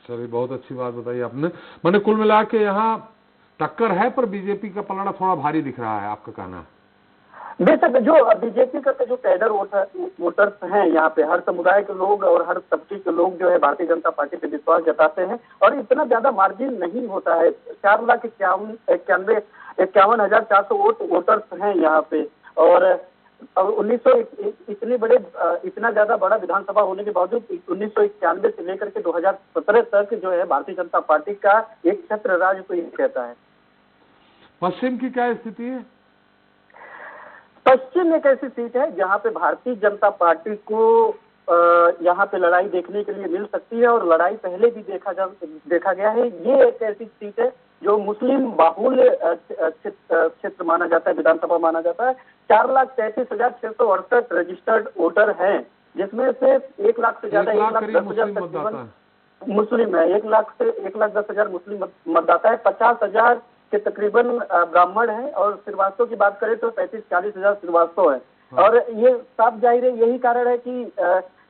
चलिए, बहुत अच्छी बात बताई आपने। मैंने कुल मिला के यहाँ टक्कर है पर बीजेपी का पलड़ा थोड़ा भारी दिख रहा है, आपका कहना है? बेशक जो बीजेपी का जो कैडर वोटर्स हैं यहाँ पे, हर समुदाय के लोग और हर तबके के लोग जो है भारतीय जनता पार्टी पे विश्वास जताते हैं और इतना ज्यादा मार्जिन नहीं होता है। 4,51,400 वोटर्स हैं यहाँ पे। और 1900 इतना बड़ा विधानसभा होने के बावजूद 1991 से लेकर के 2017 तक जो है भारतीय जनता पार्टी का एक छत्र राज तो ये कहता है। पश्चिम की क्या स्थिति है? पश्चिम एक ऐसी सीट है जहां पे भारतीय जनता पार्टी को यहाँ पे लड़ाई देखने के लिए मिल सकती है और लड़ाई पहले भी देखा गया है। ये एक ऐसी सीट है जो मुस्लिम बाहुल्य क्षेत्र माना जाता है, विधानसभा माना जाता है। 4,33,668 रजिस्टर्ड वोटर हैं, जिसमें से 1 लाख से ज्यादा 1,10,000 तकरीबन मुस्लिम है, 1,10,000 मुस्लिम मतदाता है, 50,000 के तकरीबन ब्राह्मण हैं और श्रीवास्तव की बात करें तो 35-40,000 श्रीवास्तव है। और ये साफ जाहिर है, यही कारण है कि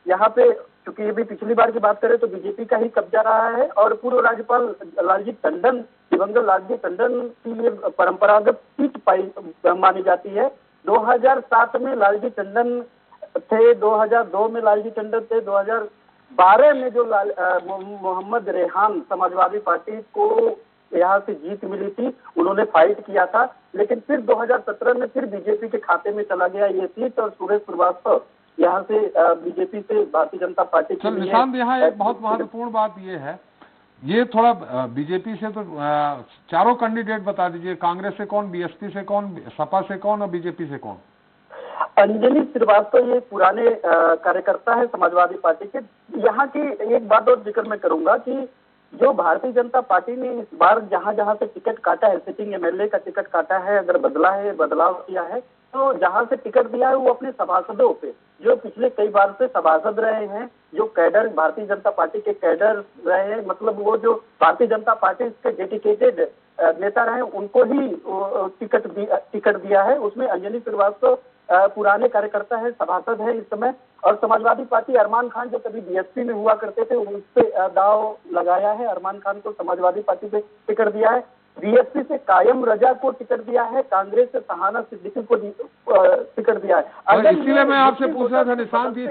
यहाँ पे क्योंकि ये भी पिछली बार की बात करें तो बीजेपी का ही कब्जा रहा है और पूर्व राज्यपाल लालजी टंडन, दिवंगत लालजी टंडन की ये परंपरागत सीट मानी जाती है। 2007 में लालजी टंडन थे, 2002 में लालजी टंडन थे, 2012 में जो मोहम्मद रेहान समाजवादी पार्टी को यहाँ से जीत मिली थी, उन्होंने फाइट किया था। लेकिन फिर 2017 में फिर बीजेपी के खाते में चला गया ये सीट और सुरेश श्रीवास्तव यहाँ से बीजेपी से भारतीय जनता पार्टी के लिए। निशांत, यहाँ एक बहुत महत्वपूर्ण बात ये है, ये थोड़ा बीजेपी से तो चारों कैंडिडेट बता दीजिए, कांग्रेस से कौन, बीएसपी से कौन, सपा से कौन और बीजेपी से कौन? अंजलि श्रीवास्तव ये पुराने कार्यकर्ता है समाजवादी पार्टी के। यहाँ की एक बात और जिक्र मैं करूंगा कि जो भारतीय जनता पार्टी ने इस बार जहां जहां से टिकट काटा है, सिटिंग एमएलए का टिकट काटा है, अगर बदला है, बदलाव किया है, तो जहां से टिकट दिया है वो अपने सभासदों पे, जो पिछले कई बार से सभासद रहे हैं, जो कैडर भारतीय जनता पार्टी के कैडर रहे हैं, मतलब वो जो भारतीय जनता पार्टी के डेडिकेटेड नेता रहे, उनको ही टिकट दिया है। उसमें अंजलि श्रीवास्तव पुराने कार्यकर्ता है, सभासद है इस समय, और समाजवादी पार्टी अरमान खान जो कभी बीएसपी में हुआ करते थे, उस पे दाव लगाया है। अरमान खान को समाजवादी पार्टी से टिकट दिया है। बीएसपी से कायम रजा को टिकट दिया है, कांग्रेस से सहाना सिद्दीकी को टिकट दिया है। इसीलिए मैं आपसे पूछ रहा था निशांत, ये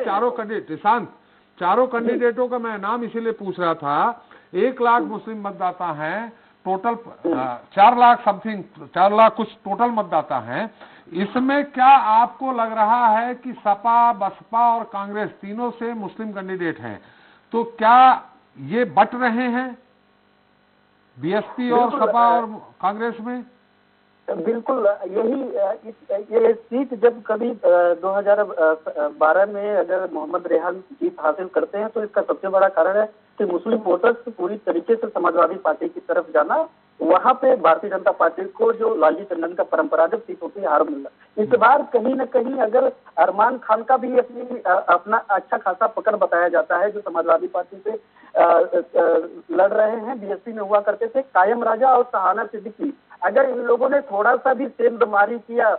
चारों कैंडिडेटों का मैं नाम इसीलिए पूछ रहा था। 1 लाख मुस्लिम मतदाता हैं टोटल, 4 लाख समथिंग, 4 लाख कुछ टोटल मतदाता हैं। इसमें क्या आपको लग रहा है कि सपा, बसपा और कांग्रेस तीनों से मुस्लिम कैंडिडेट हैं, तो क्या ये बट रहे हैं बीएसपी और सपा और कांग्रेस में? बिल्कुल ये सीट जब कभी 2012 में अगर मोहम्मद रेहान जीत हासिल करते हैं, तो इसका सबसे बड़ा कारण है कि मुस्लिम वोटर्स पूरी तरीके से समाजवादी पार्टी की तरफ जाना। वहां पे भारतीय जनता पार्टी को जो लालजी टंडन का परंपरागत सीट होती है हार मिलना। इस बार कहीं न कहीं अगर अरमान खान का भी अपना अच्छा खासा पकड़ बताया जाता है, जो समाजवादी पार्टी से लड़ रहे हैं, बीएसपी में हुआ करते थे, कायम राजा और सहाना सिद्दीकी, अगर इन लोगों ने थोड़ा सा भी सेंधमारी किया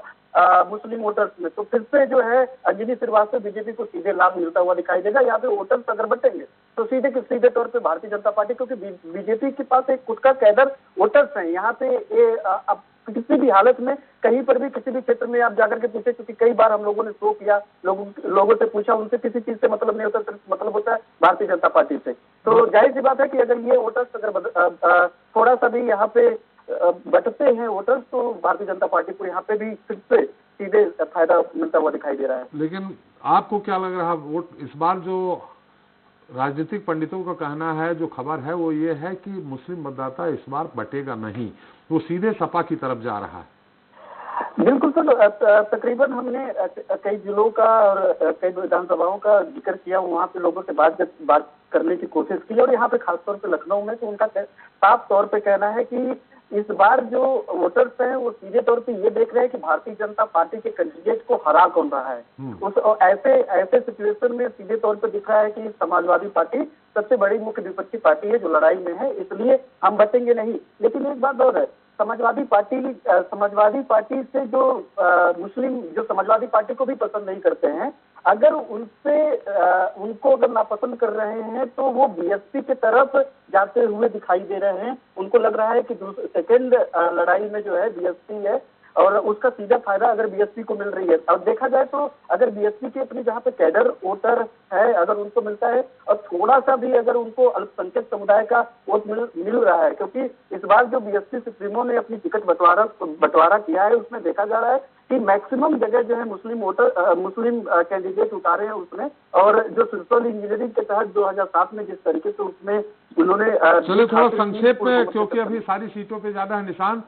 मुस्लिम वोटर्स में, तो फिर से जो है अंजलि श्रीवास्तव बीजेपी को सीधे लाभ मिलता हुआ दिखाई देगा। यहाँ पे वोटर्स अगर बटेंगे तो सीधे तौर पे भारतीय जनता पार्टी, क्योंकि बीजेपी के पास एक खुद का कैडर वोटर्स है। यहाँ पे अब किसी भी हालत में कहीं पर भी किसी भी क्षेत्र में आप जाकर के पूछे, क्योंकि कई बार हम लोगों ने शो किया, लोगों से पूछा, उनसे किसी चीज से मतलब नहीं होता, सिर्फ मतलब होता है भारतीय जनता पार्टी से। तो जाहिर सी बात है कि अगर ये वोटर्स अगर थोड़ा सा भी यहाँ पे बटते हैं वोटर्स, तो भारतीय जनता पार्टी को यहाँ पे भी फिर से सीधे फायदा मिलता हुआ दिखाई दे रहा है। लेकिन आपको क्या लग रहा है, वोट इस बार जो राजनीतिक पंडितों का कहना है, जो खबर है वो ये है कि मुस्लिम मतदाता इस बार बटेगा नहीं, वो सीधे सपा की तरफ जा रहा है। बिल्कुल सर, तकरीबन हमने कई जिलों का और कई विधानसभाओं का जिक्र किया, वहाँ पे लोगों से बात करने की कोशिश की, और यहाँ पे खासतौर पे लखनऊ में तो उनका साफ तौर पे कहना है कि इस बार जो वोटर्स हैं वो सीधे तौर पे ये देख रहे हैं कि भारतीय जनता पार्टी के कैंडिडेट को हरा कौन रहा है। उस ऐसे सिचुएशन में सीधे तौर पे दिख रहा है कि समाजवादी पार्टी सबसे बड़ी मुख्य विपक्षी पार्टी है जो लड़ाई में है, इसलिए हम बचेंगे नहीं। लेकिन एक बात और है, समाजवादी पार्टी से जो मुस्लिम जो समाजवादी पार्टी को भी पसंद नहीं करते हैं, अगर उनको अगर नापसंद कर रहे हैं, तो वो बीएसपी की तरफ जाते हुए दिखाई दे रहे हैं। उनको लग रहा है कि सेकेंड लड़ाई में जो है बीएसपी है, और उसका सीधा फायदा अगर बीएसपी को मिल रही है। अब देखा जाए तो अगर बीएसपी के अपनी जहाँ पे कैडर वोटर है, अगर उनको मिलता है, और थोड़ा सा भी अगर उनको अल्पसंख्यक समुदाय का वोट मिल रहा है, क्योंकि इस बार जो बीएसपी सुप्रीमो ने अपनी टिकट बंटवारा किया है, उसमें देखा जा रहा है कि मैक्सिमम जगह जो है मुस्लिम कैंडिडेट उतारे हैं उसमें। और जो सिंपल इंजीनियरिंग के तहत 2007 में जिस तरीके से उसमें उन्होंने चलिए थोड़ा संक्षेप में, क्योंकि अभी सारी सीटों पे ज्यादा है निशान,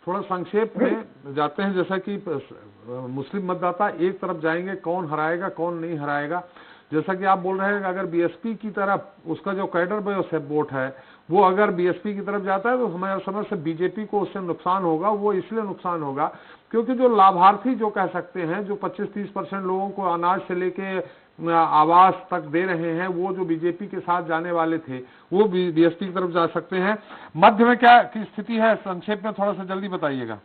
थोड़ा संक्षेप में जाते हैं। जैसा कि मुस्लिम मतदाता एक तरफ जाएंगे, कौन हराएगा कौन नहीं हराएगा, जैसा कि आप बोल रहे हैं कि अगर बीएसपी की तरफ उसका जो कैडर पे वोट है वो अगर बीएसपी की तरफ जाता है, तो हमारे समझ से बीजेपी को उससे नुकसान होगा। वो इसलिए नुकसान होगा क्योंकि जो लाभार्थी जो कह सकते हैं, जो 25-30% लोगों को अनाज से लेके आवास तक दे रहे हैं, वो जो बीजेपी के साथ जाने वाले थे वो बीएसपी की तरफ जा सकते हैं। मध्य में क्या की स्थिति है, संक्षेप में थोड़ा सा जल्दी बताइएगा।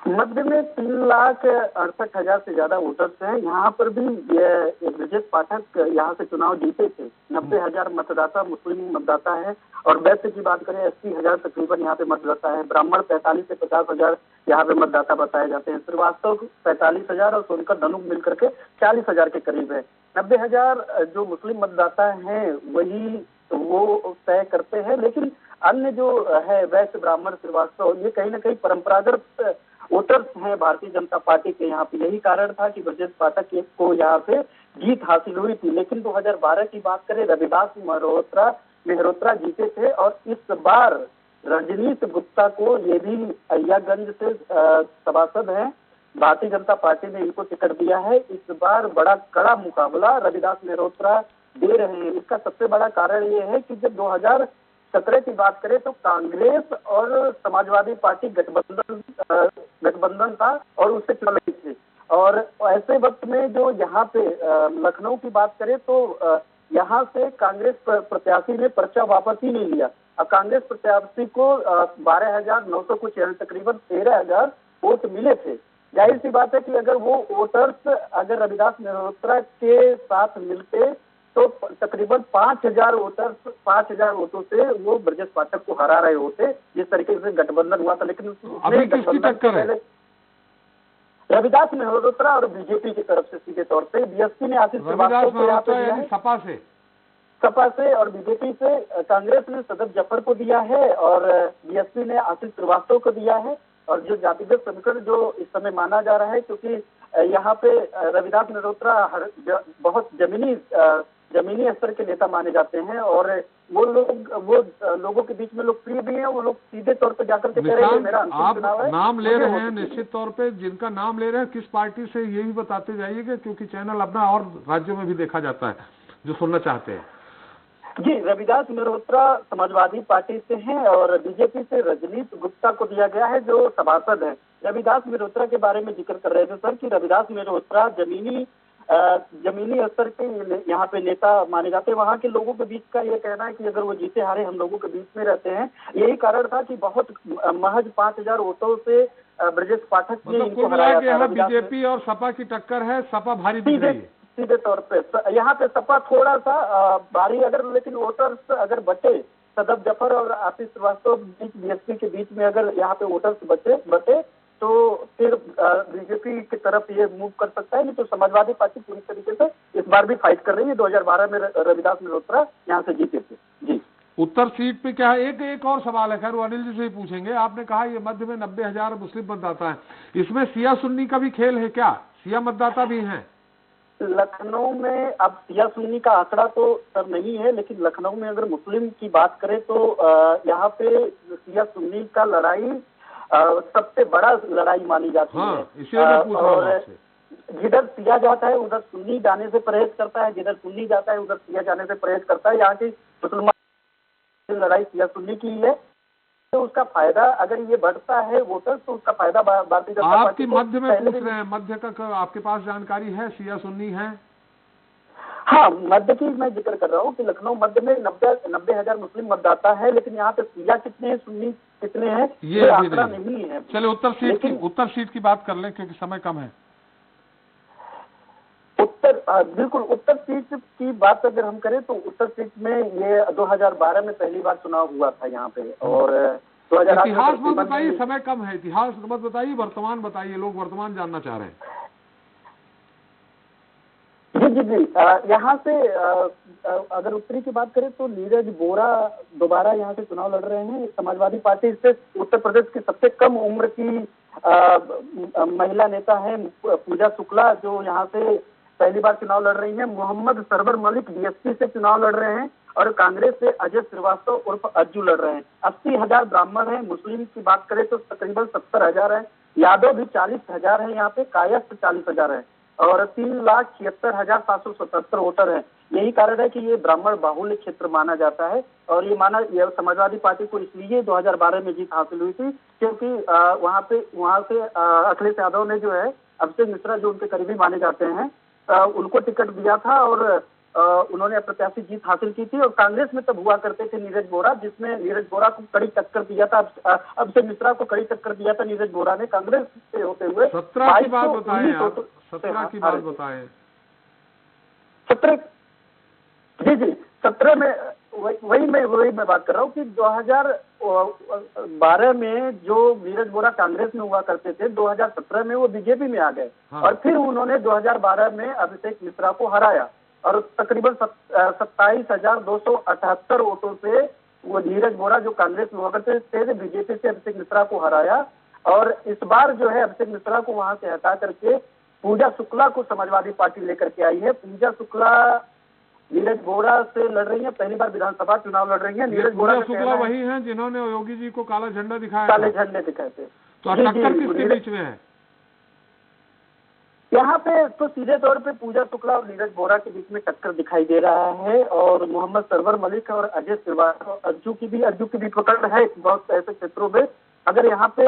मध्य में 3,68,000 से ज्यादा वोटर्स हैं। यहाँ पर भी ब्रजेश पाठक यहाँ से चुनाव जीते थे। 90,000 मतदाता मुस्लिम मतदाता है, और वैश्य की बात करें 80,000 तकरीबन यहाँ पे मतदाता है। ब्राह्मण 45 से 50,000 यहाँ पे मतदाता बताए जाते हैं। श्रीवास्तव 45,000 और सोनकर धनुक मिलकर के 40,000 के करीब है। 90,000 जो मुस्लिम मतदाता हैं वही वो तय करते हैं, लेकिन अन्य जो है वैश्य, ब्राह्मण, श्रीवास्तव, ये कहीं ना कहीं परंपरागत वोटर्स हैं भारतीय जनता पार्टी के। यहाँ पे यही कारण था कि ब्रजेश पाठक को यहाँ पे जीत हासिल हुई थी। लेकिन 2012 की बात करें, रविदास मेहरोत्रा जीते थे, और इस बार रजनीश गुप्ता को, ये भी अय्यागंज से सभासद हैं, भारतीय जनता पार्टी ने इनको टिकट दिया है। इस बार बड़ा कड़ा मुकाबला रविदास मेहरोत्रा दे रहे हैं, इसका सबसे बड़ा कारण ये है कि जब 2017 की बात करें तो कांग्रेस और समाजवादी पार्टी गठबंधन था और उससे चुनाव लड़ी थी। और ऐसे वक्त में जो यहाँ पे लखनऊ की बात करें तो यहाँ से कांग्रेस प्रत्याशी ने पर्चा वापस ही नहीं लिया। अब कांग्रेस प्रत्याशी को 12,900 कुछ तकरीबन 13,000 वोट मिले थे। जाहिर सी बात है कि अगर वो वोटर्स अगर रविदास मेहरोत्रा के साथ मिलते तो तकरीबन 5,000 वोटों से वो ब्रजेश पाठक को हरा रहे होते, जिस तरीके से गठबंधन हुआ था। लेकिन अभी किसकी टक्कर है? रविदास मेहरोत्रा और बीजेपी की तरफ से सीधे तौर पे बीएसपी ने आशीष श्रीवास्तव को यहाँ पे दिया है, सपा से, और बीजेपी से कांग्रेस ने सदब जफर को दिया है और बीएसपी ने आशीष श्रीवास्तव को दिया है। और जो जातिगत समीकरण जो इस समय माना जा रहा है, क्योंकि यहाँ पे रविदास मेहरोत्रा बहुत जमीनी स्तर के नेता माने जाते हैं और वो लोगों के बीच में लोकप्रिय भी हैं। वो लोग सीधे तौर पर जाकर के कह रहे हैं मेरा अंतिम चुनाव है। नाम ले रहे हैं, निश्चित तौर पे जिनका नाम ले रहे हैं किस पार्टी से ये भी बताते जाइएगा, क्योंकि चैनल अपना और राज्यों में भी देखा जाता है जो सुनना चाहते हैं। जी, रविदास मेहरोत्रा समाजवादी पार्टी से हैं और बीजेपी से रजनीश गुप्ता को दिया गया है जो सभासद है। रविदास मेहरोत्रा के बारे में जिक्र कर रहे थे सर कि रविदास मेहरोत्रा जमीनी स्तर के यहाँ पे नेता माने जाते हैं। वहाँ के लोगों के बीच का ये कहना है कि अगर वो जीते हारे हम लोगों के बीच में रहते हैं। यही कारण था कि बहुत महज 5,000 वोटों से ब्रजेश पाठक ने इनको हराया था। बीजेपी और सपा की टक्कर है, सपा भारी दिख रही है सीधे तौर पे। यहाँ पे सपा थोड़ा सा भारी, अगर लेकिन वोटर्स अगर बचे सदब जफर और आशीष श्रीवास्तव बीएसपी के बीच में अगर यहाँ पे वोटर्स बचे तो फिर बीजेपी की तरफ ये मूव कर सकता है। नहीं तो समाजवादी पार्टी पूरी तरीके से इस बार भी फाइट कर रही है। 2012 में रविदास मेहरोत्रा यहाँ से जीते थे। जी, उत्तर सीट पे क्या है? एक और सवाल है, खैर वो अनिल जी से ही पूछेंगे। आपने कहा ये मध्य में 90,000 मुस्लिम मतदाता है, इसमें सिया सुन्नी का भी खेल है क्या? सिया मतदाता भी हैं लखनऊ में? अब सिया सुन्नी का आंकड़ा तो सर नहीं है, लेकिन लखनऊ में अगर मुस्लिम की बात करें तो यहाँ पे सिया सुन्नी का लड़ाई सबसे बड़ा लड़ाई मानी जाती है। और जिधर सिया जाता है उधर सुन्नी जाने से परहेज करता है, जिधर सुन्नी जाता है उधर सिया जाने से परहेज करता है। यहाँ की मुसलमान लड़ाई सिया सुन्नी की है। तो उसका फायदा अगर ये बढ़ता है वोटर्स तो उसका फायदा भारतीय जनता पार्टी। आपकी मध्य में पूछ रहे हैं, मध्य का आपके पास जानकारी है? सिया सुन्नी है? हाँ, मध्य की मैं जिक्र कर रहा हूँ कि लखनऊ मध्य में 90,000 मुस्लिम मतदाता है, लेकिन यहाँ पे सिया कितने हैं, सुन्नी कितने हैं ये आंकड़ा नहीं है। चलिए उत्तर सीट की बात कर लें क्योंकि समय कम है। बिल्कुल उत्तर सीट की बात अगर हम करें तो उत्तर सीट में ये 2012 में पहली बार चुनाव हुआ था यहाँ पे। और 2008 इतिहास मत बताइए, समय कम है, इतिहास मत बताइए, वर्तमान बताइए, लोग वर्तमान जानना चाह रहे हैं। जी, यहाँ से अगर उत्तरी की बात करें तो नीरज बोरा दोबारा यहाँ से चुनाव लड़ रहे हैं। समाजवादी पार्टी से उत्तर प्रदेश की सबसे कम उम्र की महिला नेता है पूजा शुक्ला, जो यहाँ से पहली बार चुनाव लड़ रही है। मोहम्मद सरवर मलिक बीएसपी से चुनाव लड़ रहे हैं और कांग्रेस से अजय श्रीवास्तव उर्फ अज्जू लड़ रहे हैं। 80,000 ब्राह्मण है। मुस्लिम की बात करें तो तकरीबन 70,000 है। यादव भी 40,000 है, यहाँ पे कायस्थ 40,000 है और 3,76,777 वोटर है। यही कारण है कि ये ब्राह्मण बाहुल्य क्षेत्र माना जाता है। और ये समाजवादी पार्टी को इसलिए 2012 में जीत हासिल हुई थी क्योंकि वहाँ से अखिलेश यादव ने जो है अभिषेक मिश्रा जो उनके करीबी माने जाते हैं उनको टिकट दिया था और उन्होंने अप्रत्याशित जीत हासिल की थी। और कांग्रेस में तब हुआ करते थे नीरज बोरा, जिसमें नीरज बोरा को कड़ी टक्कर दिया था, अभिषेक मिश्रा को कड़ी टक्कर दिया था नीरज बोरा ने कांग्रेस से होते हुए। 17 की बात बताएं आप, 17 की बात बताएं। 17 में वही मैं बात कर रहा हूँ कि 2012 में जो नीरज बोरा कांग्रेस में हुआ करते थे 2017 में वो बीजेपी में आ गए। हाँ। और फिर उन्होंने 2012 में अभिषेक मिश्रा को हराया और तकरीबन 27,278 वोटों से वो नीरज बोरा जो कांग्रेस में हुआ करते थे बीजेपी से अभिषेक मिश्रा को हराया। और इस बार जो है अभिषेक मिश्रा को वहां से हटा करके पूजा शुक्ला को समाजवादी पार्टी लेकर के आई है। पूजा शुक्ला नीरज बोरा से लड़ रही है, पहली बार विधानसभा चुनाव लड़ रही है। नीरज बोरा शुक्ला वही हैं जिन्होंने योगी जी को काला झंडा दिखाया, काले झंडे दिखाए थे। तो टक्कर किसके बीच में है? यहाँ पे तो सीधे तौर पे पूजा शुक्ला और नीरज वोरा के बीच में टक्कर दिखाई दे रहा है, और मोहम्मद सरवर मलिक और अजय श्रीवास्तव अज्जू की भी पकड़ है बहुत ऐसे क्षेत्रों में। अगर यहाँ पे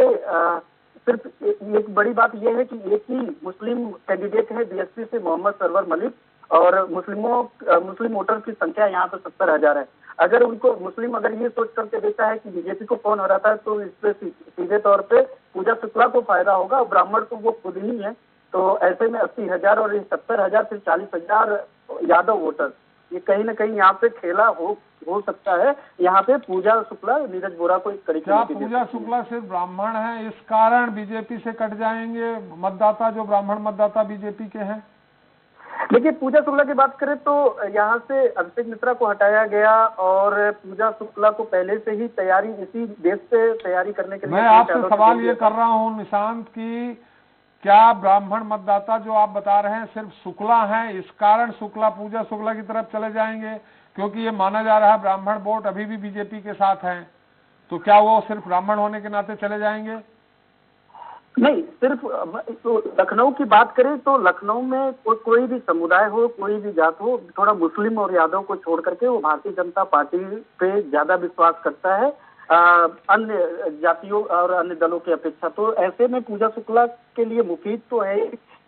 सिर्फ एक बड़ी बात यह है कि एक ही मुस्लिम कैंडिडेट है बीएसपी से, मोहम्मद सरवर मलिक, और मुस्लिम वोटर की संख्या यहाँ पे 70,000 है। अगर उनको मुस्लिम अगर ये सोच करके देखता है कि बीजेपी को कौन हराता है, तो इससे सीधे तौर पे पूजा शुक्ला को फायदा होगा, और ब्राह्मण तो वो खुद ही है। तो ऐसे में 80,000 और 70,000 फिर 40,000 यादव वोटर, ये कहीं ना कहीं यहाँ पे खेला हो सकता है। यहाँ पे पूजा शुक्ला नीरज वोरा को एक तरीके क्या पूजा शुक्ला सिर्फ ब्राह्मण है, इस कारण बीजेपी से कट जाएंगे मतदाता, जो ब्राह्मण मतदाता बीजेपी के हैं? देखिए, पूजा शुक्ला की बात करें तो यहाँ से अभिषेक मिश्रा को हटाया गया, और पूजा शुक्ला को पहले से ही तैयारी इसी देश से तैयारी करने के लिए। मैं आपसे सवाल ये कर रहा हूँ निशांत की, क्या ब्राह्मण मतदाता जो आप बता रहे हैं सिर्फ शुक्ला हैं, इस कारण पूजा शुक्ला की तरफ चले जाएंगे? क्योंकि ये माना जा रहा है ब्राह्मण वोट अभी भी बीजेपी के साथ हैं, तो क्या वो सिर्फ ब्राह्मण होने के नाते चले जाएंगे? नहीं, सिर्फ तो लखनऊ की बात करें तो लखनऊ में कोई भी समुदाय हो, कोई भी जात हो, थोड़ा मुस्लिम और यादव को छोड़ करके वो भारतीय जनता पार्टी पे ज्यादा विश्वास करता है अन्य जातियों और अन्य दलों की अपेक्षा। तो ऐसे में पूजा शुक्ला के लिए मुफीद तो है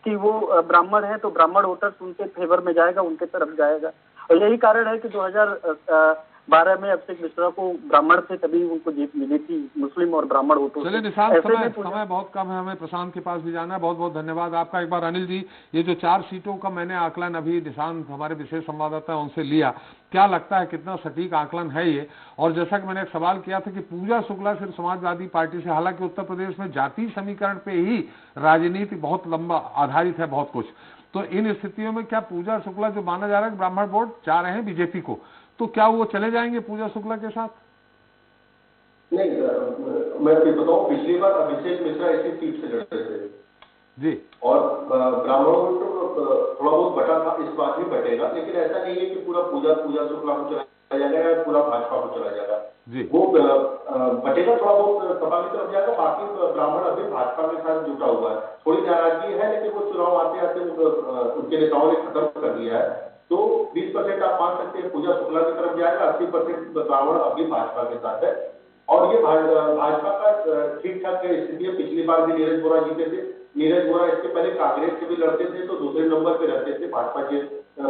कि वो ब्राह्मण है, तो ब्राह्मण वोटर्स उनके फेवर में जाएगा, उनके तरफ जाएगा। और यही कारण है कि 2012 में अभिषेक मिश्रा को ब्राह्मण से तभी उनको जीत मिली थी, मुस्लिम और ब्राह्मण वोटों से। चलिए निशांत, समय बहुत कम है, हमें प्रशांत के पास भी जाना है। बहुत बहुत धन्यवाद आपका। एक बार अनिल जी, ये जो 4 सीटों का मैंने आकलन अभी निशांत हमारे विशेष संवाददाता है उनसे लिया, क्या लगता है कितना सटीक आकलन है ये? और जैसा कि मैंने एक सवाल किया था कि पूजा शुक्ला सिर्फ समाजवादी पार्टी से, हालांकि उत्तर प्रदेश में जाति समीकरण पे ही राजनीति बहुत लंबा आधारित है बहुत कुछ, तो इन स्थितियों में क्या पूजा शुक्ला जो माना जा रहा है कि ब्राह्मण वोट जा रहे हैं बीजेपी को, तो क्या वो चले जाएंगे पूजा शुक्ला के साथ? नहीं, मैं बताऊं, पिछली बार अभिषेक मिश्रा इसी सीट से लड़ रहे थे जी, और ब्राह्मणों को थोड़ा बहुत बटा था, इस बार भी बटेगा, लेकिन ऐसा नहीं है कि पूरा पूजा शुक्ला को चला जाएगा या पूरा भाजपा को चला जाएगा जी। वो बटेगा, थोड़ा बहुत सपा की तरफ जाएगा, बाकी ब्राह्मण अभी भाजपा के साथ जुटा हुआ है। थोड़ी नाराजगी है, लेकिन वो चुनाव आते आते उनके नेताओं ने खत्म कर दिया है। तो 20% आप मान सकते हैं पूजा शुक्ला की तरफ जाएगा, 80% ब्राह्मण अभी भाजपा के साथ है। और ये भाजपा का ठीक ठाक स्थिति है। पिछली बार भी नीरज वोरा जीते थे। नीरज वोरा इसके पहले कांग्रेस से भी लड़ते थे, तो दूसरे नंबर पे रहते थे। भाजपा के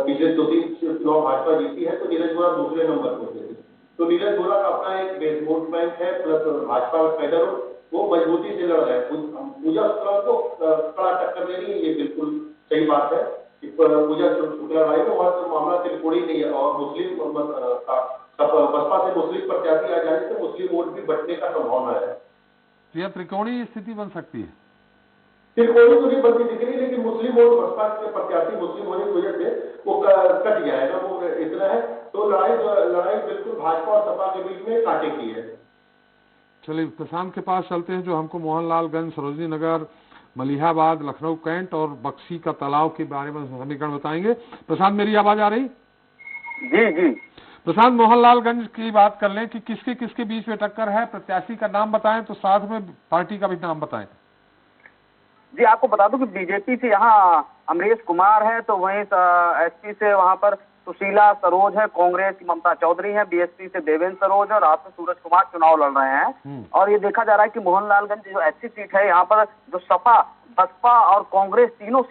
पिछले 2-3 चुनाव भाजपा जीती है, तो नीरज वोरा दूसरे नंबर पे होते थे। तो नीरज वोरा का अपना एक बेस वोट बैंक है, प्लस भाजपा का कैडर वो मजबूती से लड़ रहा है। पूजा शुक्ला को कड़ा टक्कर दे रही है, ये बिल्कुल सही बात है। पूजा शुक्ला राय में वहां से मामला त्रिकोणी नहीं है, और मुस्लिम बसपा से मुस्लिम प्रत्याशी आ जाने से मुस्लिम वोट भी बटने का संभावना है। यह त्रिकोणी स्थिति बन सकती है। त्रिकोणी तो नहीं बनती दिख रही, लेकिन मुस्लिम वोट बसपा के प्रत्याशी मुस्लिम होने की वजह से वो कट जाएगा, वो इतना है। तो लड़ाई बिल्कुल भाजपा और सपा के बीच में कांटे की है। चलिए प्रशांत के पास चलते हैं, जो हमको मोहनलालगंज, सरोजनी नगर, मलिहाबाद, लखनऊ कैंट और बक्सी का तालाब के बारे में समीकरण बताएंगे। प्रशांत, मेरी आवाज आ रही? जी जी। प्रशांत, मोहनलालगंज की बात कर लें कि किसके बीच में टक्कर है, प्रत्याशी का नाम बताएं, तो साथ में पार्टी का भी नाम बताएं। जी, आपको बता दूं कि बीजेपी से यहाँ अमरीश कुमार है, तो वहीं एसपी से वहां पर सुशीला सरोज है, कांग्रेस की ममता चौधरी है, बीएसपी से देवेंद्र सरोज है, और आप से सूरज कुमार चुनाव लड़ रहे हैं। और ये देखा जा रहा है कि मोहनलालगंज जो एससी सीट है, यहाँ पर जो सपा, बसपा और कांग्रेस तीनों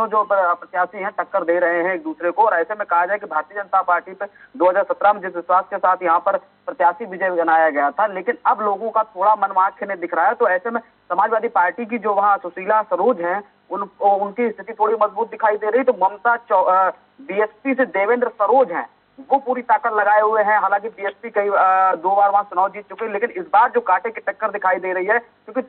जो प्रत्याशी हैं टक्कर दे रहे हैं एक दूसरे को। और ऐसे में कहा जाए कि भारतीय जनता पार्टी पे 2017 में जिस विश्वास के साथ यहाँ पर प्रत्याशी विजय बनाया गया था, लेकिन अब लोगों का थोड़ा मनमाग खिलने दिख रहा है। तो ऐसे में समाजवादी पार्टी की जो वहाँ सुशीला सरोज हैं, उनकी स्थिति थोड़ी मजबूत दिखाई दे रही। तो ममता बीएसपी से देवेंद्र सरोज हैं, वो पूरी ताकत लगाए हुए हैं। हालांकि बीएसपी कई 2 बार वहां चुनाव जीत चुके हैं, लेकिन इस बार जो कांटे की टक्कर दिखाई दे रही है, क्योंकि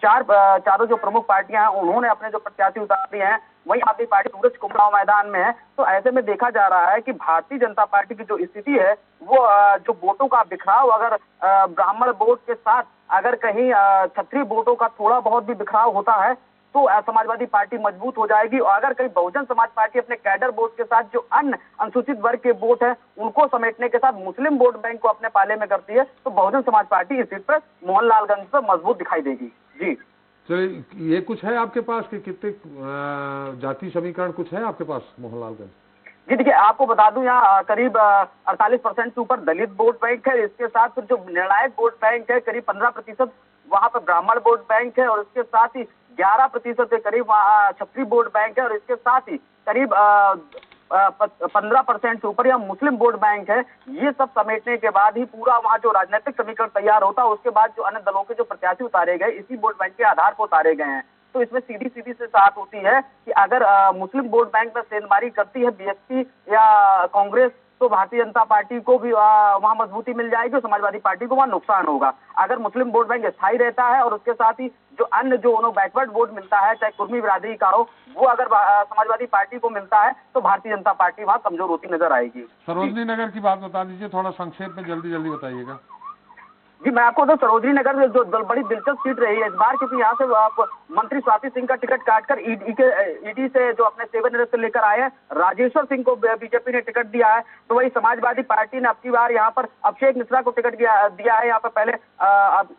चारों जो प्रमुख पार्टियां हैं उन्होंने अपने जो प्रत्याशी उतार दिए हैं, वहीं आदमी पार्टी सूरज कुमार मैदान में है। तो ऐसे में देखा जा रहा है कि भारतीय जनता पार्टी की जो स्थिति है, वो जो वोटों का बिखराव, अगर ब्राह्मण वोट के साथ अगर कहीं क्षत्रिय वोटों का थोड़ा बहुत भी बिखराव होता है, तो समाजवादी पार्टी मजबूत हो जाएगी। और अगर कहीं बहुजन समाज पार्टी अपने कैडर वोट के साथ जो अन्य अनुसूचित वर्ग के वोट है उनको समेटने के साथ मुस्लिम वोट बैंक को अपने पाले में करती है, तो बहुजन समाज पार्टी इस सीट पर मोहनलालगंज पर मजबूत दिखाई देगी। जी चलिए, ये कुछ है आपके पास कि कितने जाति समीकरण कुछ है आपके पास मोहनलाल गंज? जी देखिए, आपको बता दूं यहाँ करीब 48% से ऊपर दलित वोट बैंक है। इसके साथ फिर जो निर्णायक वोट बैंक है करीब 15%, वहाँ पर ब्राह्मण वोट बैंक है, और इसके साथ ही 11% के करीब वहाँ क्षत्रिय वोट बैंक है, और इसके साथ ही करीब 15% से ऊपर यहाँ मुस्लिम वोट बैंक है। ये सब समेटने के बाद ही पूरा वहाँ जो राजनीतिक समीकरण तैयार होता है, उसके बाद जो अन्य दलों के जो प्रत्याशी उतारे गए इसी वोट बैंक के आधार पर उतारे गए हैं। तो इसमें सीधी सीधी से बात होती है कि अगर मुस्लिम वोट बैंक में सेंधमारी करती है बीएसपी या कांग्रेस, तो भारतीय जनता पार्टी को भी वहां मजबूती मिल जाएगी और समाजवादी पार्टी को वहां नुकसान होगा। अगर मुस्लिम वोट बैंक स्थायी रहता है और उसके साथ ही जो अन्य जो उन्हें बैकवर्ड वोट मिलता है, चाहे कुर्मी बिरादरी का हो, वो अगर समाजवादी पार्टी को मिलता है तो भारतीय जनता पार्टी वहां कमजोर होती नजर आएगी। सरोजनी नगर की बात बता दीजिए, थोड़ा संक्षेप में जल्दी जल्दी बताइएगा। जी मैं आपको तो सरोजनी नगर में जो बड़ी दिलचस्प सीट रही है इस बार, क्योंकि यहाँ से आप मंत्री स्वाति सिंह का टिकट काटकर ईडी से जो अपने सेवानिवृत्त लेकर आए हैं राजेश्वर सिंह को बीजेपी ने टिकट दिया है। तो वही समाजवादी पार्टी ने अब की बार यहाँ पर अभिषेक मिश्रा को टिकट दिया है। यहाँ पर पहले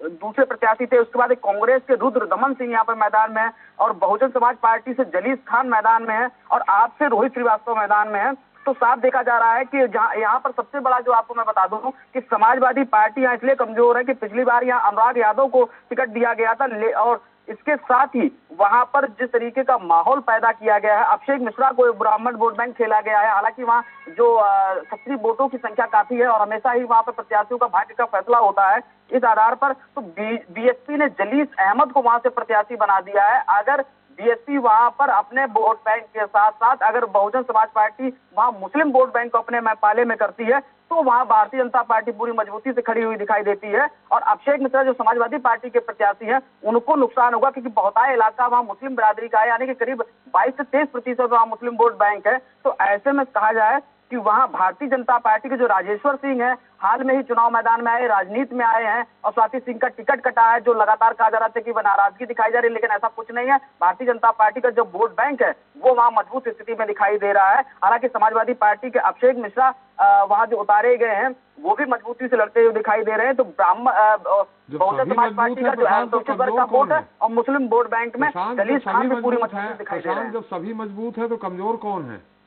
दूसरे प्रत्याशी थे, उसके बाद कांग्रेस के रुद्र दमन सिंह यहाँ पर मैदान में है, और बहुजन समाज पार्टी से जलीस खान मैदान में है, और आप से रोहित श्रीवास्तव मैदान में है। तो साफ देखा जा रहा है कि यहाँ पर सबसे बड़ा जो आपको मैं बता दूं कि समाजवादी पार्टी यहाँ इसलिए कमजोर है कि पिछली बार यहाँ अनुराग यादव को टिकट दिया गया था, और इसके साथ ही वहां पर जिस तरीके का माहौल पैदा किया गया है, अभिषेक मिश्रा को ब्राह्मण वोट बैंक खेला गया है। हालांकि वहाँ जो क्षत्रिय वोटों की संख्या काफी है और हमेशा ही वहां पर प्रत्याशियों का भाग्य का फैसला होता है। इस आधार पर तो बीएसपी ने जलीस अहमद को वहां से प्रत्याशी बना दिया है। अगर बीएसपी वहां पर अपने वोट बैंक के साथ साथ अगर बहुजन समाज पार्टी वहां मुस्लिम वोट बैंक को अपने पाले में करती है, तो वहां भारतीय जनता पार्टी पूरी मजबूती से खड़ी हुई दिखाई देती है। और अभिषेक मिश्रा जो समाजवादी पार्टी के प्रत्याशी हैं उनको नुकसान होगा, क्योंकि बहुतायत इलाका वहां मुस्लिम बिरादरी का है, यानी कि करीब 22 से 23% वहां मुस्लिम वोट बैंक है। तो ऐसे में कहा जाए कि वहां भारतीय जनता पार्टी के जो राजेश्वर सिंह है, हाल में ही चुनाव मैदान में आए, राजनीति में आए हैं, और स्वाति सिंह का टिकट कटा है, जो लगातार कहा जा रहा था कि वह नाराजगी दिखाई जा रही है, लेकिन ऐसा कुछ नहीं है। भारतीय जनता पार्टी का जो वोट बैंक है वो वहां मजबूत स्थिति में दिखाई दे रहा है। हालांकि समाजवादी पार्टी के अभिषेक मिश्रा वहां जो उतारे गए हैं वो भी मजबूती से लड़ते हुए दिखाई दे रहे हैं। तो बहुजन समाज पार्टी का जो अनुसूचित वर्ग का वोट है और मुस्लिम वोट बैंक में दलित खान पूरी मजबूती दिखाई दे रहे हैं। जब सभी मजबूत है तो कमजोर कौन है?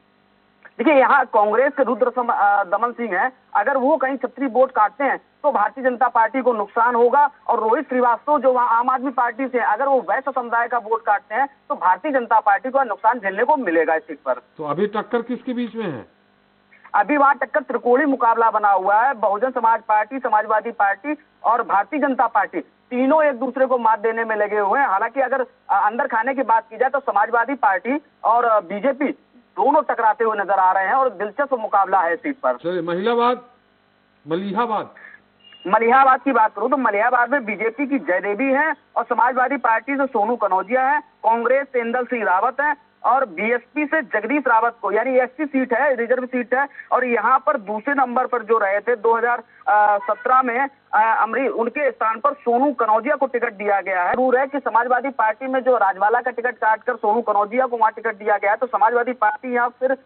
देखिए, यहाँ कांग्रेस के रुद्र दमन सिंह है, अगर वो कहीं क्षत्रिय वोट काटते हैं तो भारतीय जनता पार्टी को नुकसान होगा। और रोहित श्रीवास्तव जो वहाँ आम आदमी पार्टी से है, अगर वो वैश्य समुदाय का वोट काटते हैं तो भारतीय जनता पार्टी को नुकसान झेलने को मिलेगा इस सीट पर। तो अभी टक्कर किसके बीच में है? अभी वहाँ टक्कर त्रिकोणीय मुकाबला बना हुआ है। बहुजन समाज पार्टी, समाजवादी पार्टी और भारतीय जनता पार्टी तीनों एक दूसरे को मात देने में लगे हुए हैं। हालांकि अगर अंदर खाने की बात की जाए तो समाजवादी पार्टी और बीजेपी दोनों टकराते हुए नजर आ रहे हैं और दिलचस्प मुकाबला है सीट पर। चलिए, मलिहाबाद की बात करूं तो मलिहाबाद में बीजेपी की जयदेवी है और समाजवादी पार्टी से सोनू कनौजिया है, कांग्रेस से इंदल सिंह रावत है और बीएसपी से जगदीश रावत को, यानी एससी सीट है, रिजर्व सीट है। और यहाँ पर दूसरे नंबर पर जो रहे थे 2017 में उनके स्थान पर सोनू कनौजिया को टिकट दिया गया है। जरूर है कि समाजवादी पार्टी में जो राजवाला का टिकट काटकर सोनू कनौजिया को वहां टिकट दिया गया है, तो समाजवादी पार्टी यहाँ फिर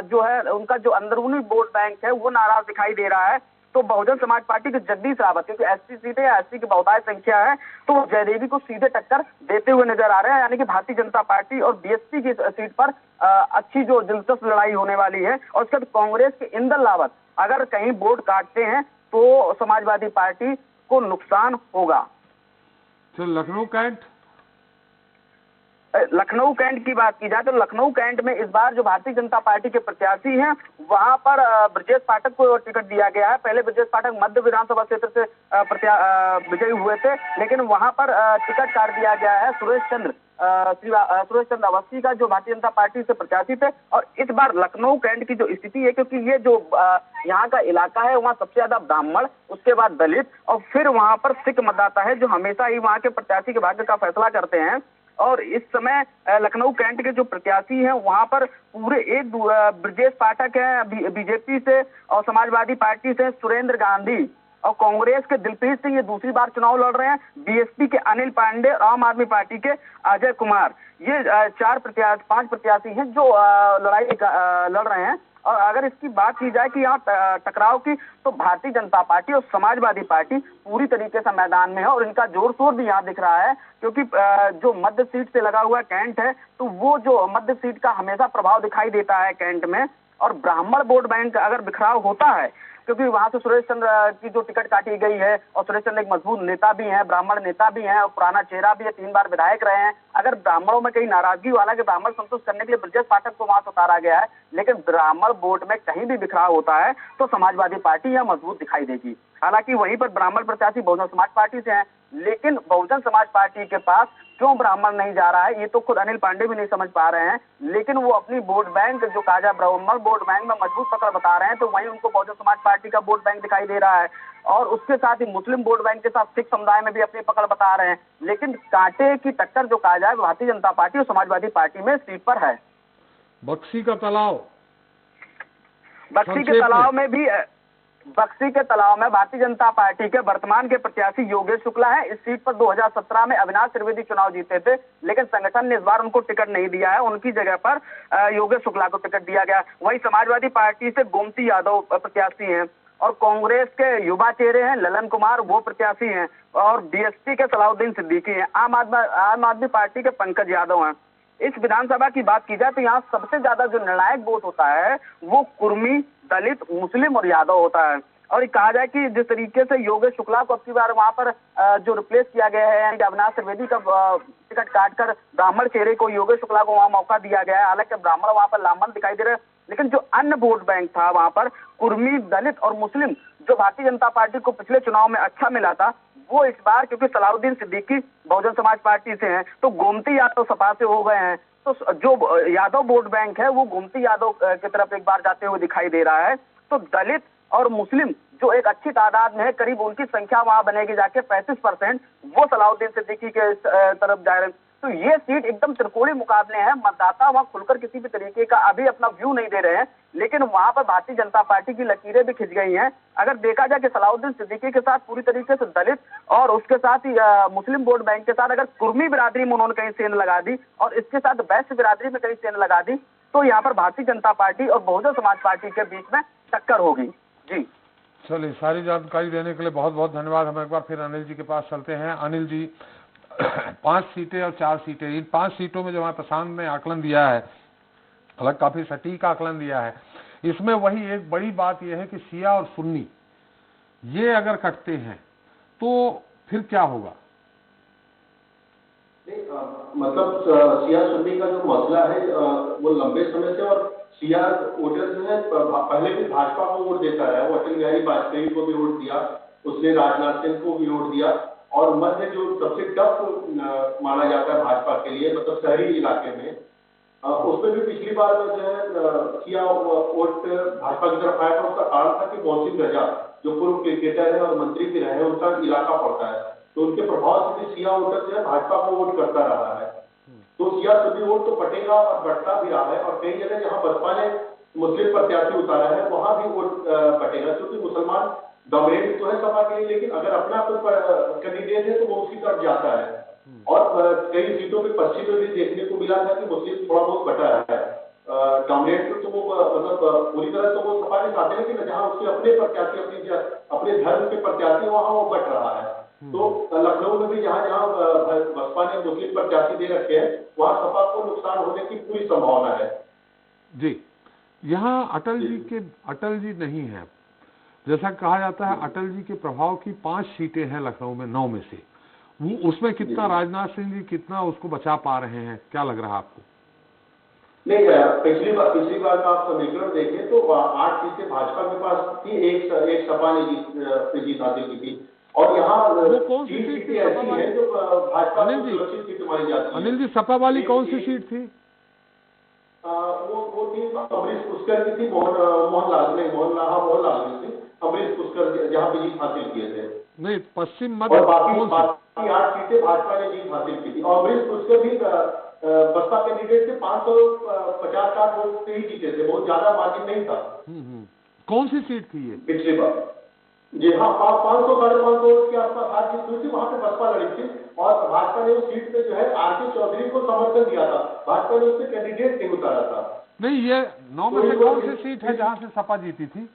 जो है उनका जो अंदरूनी वोट बैंक है वो नाराज दिखाई दे रहा है। तो बहुजन समाज पार्टी के जगदीश रावत, क्योंकि एससी सीट है, एससी की बहुतायत संख्या है, तो वो जयदेवी को सीधे टक्कर देते हुए नजर आ रहे हैं। यानी कि भारतीय जनता पार्टी और बीएसपी की सीट पर अच्छी जो दिलचस्प लड़ाई होने वाली है। और उसके बाद कांग्रेस के इंदल रावत अगर कहीं वोट काटते हैं तो समाजवादी पार्टी को नुकसान होगा। लखनऊ कैंट की बात की जाए तो लखनऊ कैंट में इस बार जो भारतीय जनता पार्टी के प्रत्याशी हैं वहां पर ब्रजेश पाठक को टिकट दिया गया है। पहले ब्रजेश पाठक मध्य विधानसभा क्षेत्र से विजयी हुए थे, लेकिन वहां पर टिकट काट दिया गया है सुरेश चंद्र अवस्थी का, जो भारतीय जनता पार्टी से प्रत्याशी थे। और इस बार लखनऊ कैंट की जो स्थिति है, क्योंकि ये जो यहाँ का इलाका है वहाँ सबसे ज्यादा ब्राह्मण, उसके बाद दलित और फिर वहां पर सिख मतदाता है, जो हमेशा ही वहाँ के प्रत्याशी के भाग्य का फैसला करते हैं। और इस समय लखनऊ कैंट के जो प्रत्याशी हैं वहां पर पूरे एक ब्रजेश पाठक हैं बीजेपी से और समाजवादी पार्टी से सुरेंद्र गांधी और कांग्रेस के दिलप्रीत सिंह, ये दूसरी बार चुनाव लड़ रहे हैं। बीएसपी के अनिल पांडे और आम आदमी पार्टी के अजय कुमार, ये 5 प्रत्याशी हैं जो लड़ रहे हैं। और अगर इसकी बात की जाए कि यहाँ टकराव की, तो भारतीय जनता पार्टी और समाजवादी पार्टी पूरी तरीके से मैदान में है और इनका जोर शोर भी यहाँ दिख रहा है, क्योंकि जो मध्य सीट से लगा हुआ कैंट है, तो वो जो मध्य सीट का हमेशा प्रभाव दिखाई देता है कैंट में। और ब्राह्मण वोट बैंक अगर बिखराव होता है, क्योंकि वहां से सुरेश चंद्र की जो टिकट काटी गई है, और सुरेश चंद्र एक मजबूत नेता भी हैं, ब्राह्मण नेता भी हैं और पुराना चेहरा भी है, 3 बार विधायक रहे हैं। अगर ब्राह्मणों में कहीं नाराजगी वाला कि ब्राह्मण संतुष्ट करने के लिए ब्रजेश पाठक को वहां से उतारा गया है, लेकिन ब्राह्मण वोट में कहीं भी बिखराव होता है तो समाजवादी पार्टी यह मजबूत दिखाई देगी। हालांकि वहीं पर ब्राह्मण प्रत्याशी बहुजन समाज पार्टी से हैं, लेकिन बहुजन समाज पार्टी के पास क्यों ब्राह्मण नहीं जा रहा है, ये तो खुद अनिल पांडे भी नहीं समझ पा रहे हैं। लेकिन वो अपनी वोट बैंक जो काजा ब्राह्मण वोट बैंक में मजबूत पकड़ बता रहे हैं, तो वहीं उनको बहुजन समाज पार्टी का वोट बैंक दिखाई दे रहा है और उसके साथ ही मुस्लिम वोट बैंक के साथ सिख समुदाय में भी अपनी पकड़ बता रहे हैं। लेकिन कांटे की टक्कर जो कहा जाए भारतीय जनता पार्टी और समाजवादी पार्टी में सीट पर है। बक्सी का तालाब, बक्सी के तालाब में भी बक्सी के तालाब में भारतीय जनता पार्टी के वर्तमान के प्रत्याशी योगेश शुक्ला है। इस सीट पर 2017 में अविनाश त्रिवेदी चुनाव जीते थे, लेकिन संगठन ने इस बार उनको टिकट नहीं दिया है, उनकी जगह पर योगेश शुक्ला को टिकट दिया गया। वहीं समाजवादी पार्टी से गोमती यादव प्रत्याशी हैं और कांग्रेस के युवा चेहरे हैं ललन कुमार, वो प्रत्याशी हैं और बीएसपी के सलाउद्दीन सिद्दीकी हैं। आम आदमी पार्टी के पंकज यादव हैं। इस विधानसभा की बात की जाए तो यहाँ सबसे ज्यादा जो निर्णायक वोट होता है वो कुर्मी, दलित, मुस्लिम और यादव होता है। और कहा जाए कि जिस तरीके से योगेश शुक्ला को अब की बार वहां पर जो रिप्लेस किया गया है, यानी अविनाश त्रिवेदी का टिकट काटकर ब्राह्मण चेहरे को योगेश शुक्ला को वहां मौका दिया गया है। हालांकि ब्राह्मण वहां पर लामबंद दिखाई दे रहे हैं, लेकिन जो अन्य वोट बैंक था वहां पर कुर्मी, दलित और मुस्लिम, जो भारतीय जनता पार्टी को पिछले चुनाव में अच्छा मिला था, वो इस बार क्योंकि सलाउद्दीन सिद्दीकी बहुजन समाज पार्टी से हैं, तो गोमती यादव सपा से हो गए हैं, तो जो यादव वोट बैंक है वो गोमती यादव की तरफ एक बार जाते हुए दिखाई दे रहा है। तो दलित और मुस्लिम जो एक अच्छी तादाद में है, करीब उनकी संख्या वहां बनेगी जाके 35%, वो सलाउद्दीन सिद्दीकी के तरफ जा रहे हैं। तो ये सीट एकदम त्रिकोणीय मुकाबले हैं। मतदाता वहां खुलकर किसी भी तरीके का अभी अपना व्यू नहीं दे रहे हैं, लेकिन वहां पर भारतीय जनता पार्टी की लकीरें भी खिंच गई हैं। अगर देखा जाए कि सलाउद्दीन सिद्दीकी के साथ पूरी तरीके से दलित और उसके साथ ही मुस्लिम वोट बैंक के साथ अगर कुर्मी बिरादरी में उन्होंने कहीं सेंध लगा दी और इसके साथ वैश्य बिरादरी में कहीं सेंध लगा दी, तो यहाँ पर भारतीय जनता पार्टी और बहुजन समाज पार्टी के बीच में टक्कर होगी। जी चलिए, सारी जानकारी देने के लिए बहुत बहुत धन्यवाद। हम एक बार फिर अनिल जी के पास चलते हैं। अनिल जी, 5 सीटें और 4 सीटें, इन 5 सीटों में जो हमारे प्रशांत ने आकलन दिया है, अलग काफी सटीक आकलन दिया है, इसमें वही एक बड़ी बात यह है कि शिया और सुन्नी ये अगर कटते हैं तो फिर क्या होगा? मतलब शिया सुन्नी का जो मसला है वो लंबे समय से, और शिया वोटर जो है पहले भी भाजपा को वोट देता है। वो अटल बिहारी वाजपेयी को भी वोट दिया, उसने राजनाथ सिंह को भी वोट दिया, और मध्य जो सबसे टफ माना जाता है भाजपा के लिए, मतलब शहरी इलाके में, उसमें भी पिछली बार जो है शिया वोट भाजपा की तरफ आया था। उसका कारण था कि मोहसिन रजा जो पूर्व क्रिकेटर है और मंत्री भी रहे, उनका इलाका पड़ता है, तो उनके प्रभाव से भी शिया वोटर जो है भाजपा को वोट करता रहा है। तो शिया सुन्नी वोट तो पटेगा और बढ़ता भी रहा है, और कई जगह जहां बसपा ने मुस्लिम प्रत्याशी उतारा है वहां भी वोट पटेगा, क्योंकि मुसलमान डोमिनेट तो है सपा के लिए, लेकिन अगर अपना कोई कैंडिडेट है तो वो उसकी तरफ जाता है। और कई सीटों पे पश्चिम में भी देखने को मिला था कि मुस्लिम थोड़ा बहुत बटा है। डोमिनेट तो वो मतलब पूरी तरह तो वो सपा के साथ है, लेकिन जहाँ उसके अपने प्रत्याशी अपने धर्म के प्रत्याशी वहां वो बट रहा है। तो लखनऊ में भी जहाँ जहाँ बसपा ने मुस्लिम प्रत्याशी दे रखे हैं वहाँ सपा को नुकसान होने की पूरी संभावना है। जी, यहाँ अटल जी नहीं है, जैसा कहा जाता है अटल जी के प्रभाव की 5 सीटें हैं लखनऊ में 9 में से, वो उसमें कितना राजनाथ सिंह जी कितना उसको बचा पा रहे हैं, क्या लग रहा है आपको? नहीं, पिछली बार का आप समीकरण देखें तो 8 सीटें भाजपा के पास थी, एक सपा ने जीत हासिल की थी, और यहाँ कौन सी सीट थी ऐसी है जो भाजपा की सुरक्षित सीट मानी जाती है। अनिल जी, सपा वाली कौन सी सीट थी? वो थी अमरीश पुष्कर की थी, मोहनलाल की थी, अमरीश पुष्कर जहाँ पे जीत हासिल किए थे। नहीं, पश्चिम मध्य, और बाकी 8 सीटें भाजपा ने जीत हासिल की थी, और अमरीश पुष्कर भी बसपा कैंडिडेट थे, 550 वोट से ही जीते थे, बहुत ज्यादा मार्जिन नहीं था। कौन सी सीट थी ये पिछली बार? जी हाँ, 500 साढ़े 500 के आसपास हार जीत हुई थी, वहां पे बसपा लड़ी थी, और भाजपा ने उस सीट पे जो है आरके चौधरी को समर्थन दिया था, भाजपा ने उससे कैंडिडेट नहीं उतारा था। नहीं, ये 9 में से कौन सी सीट है जहां से सपा जीती थी?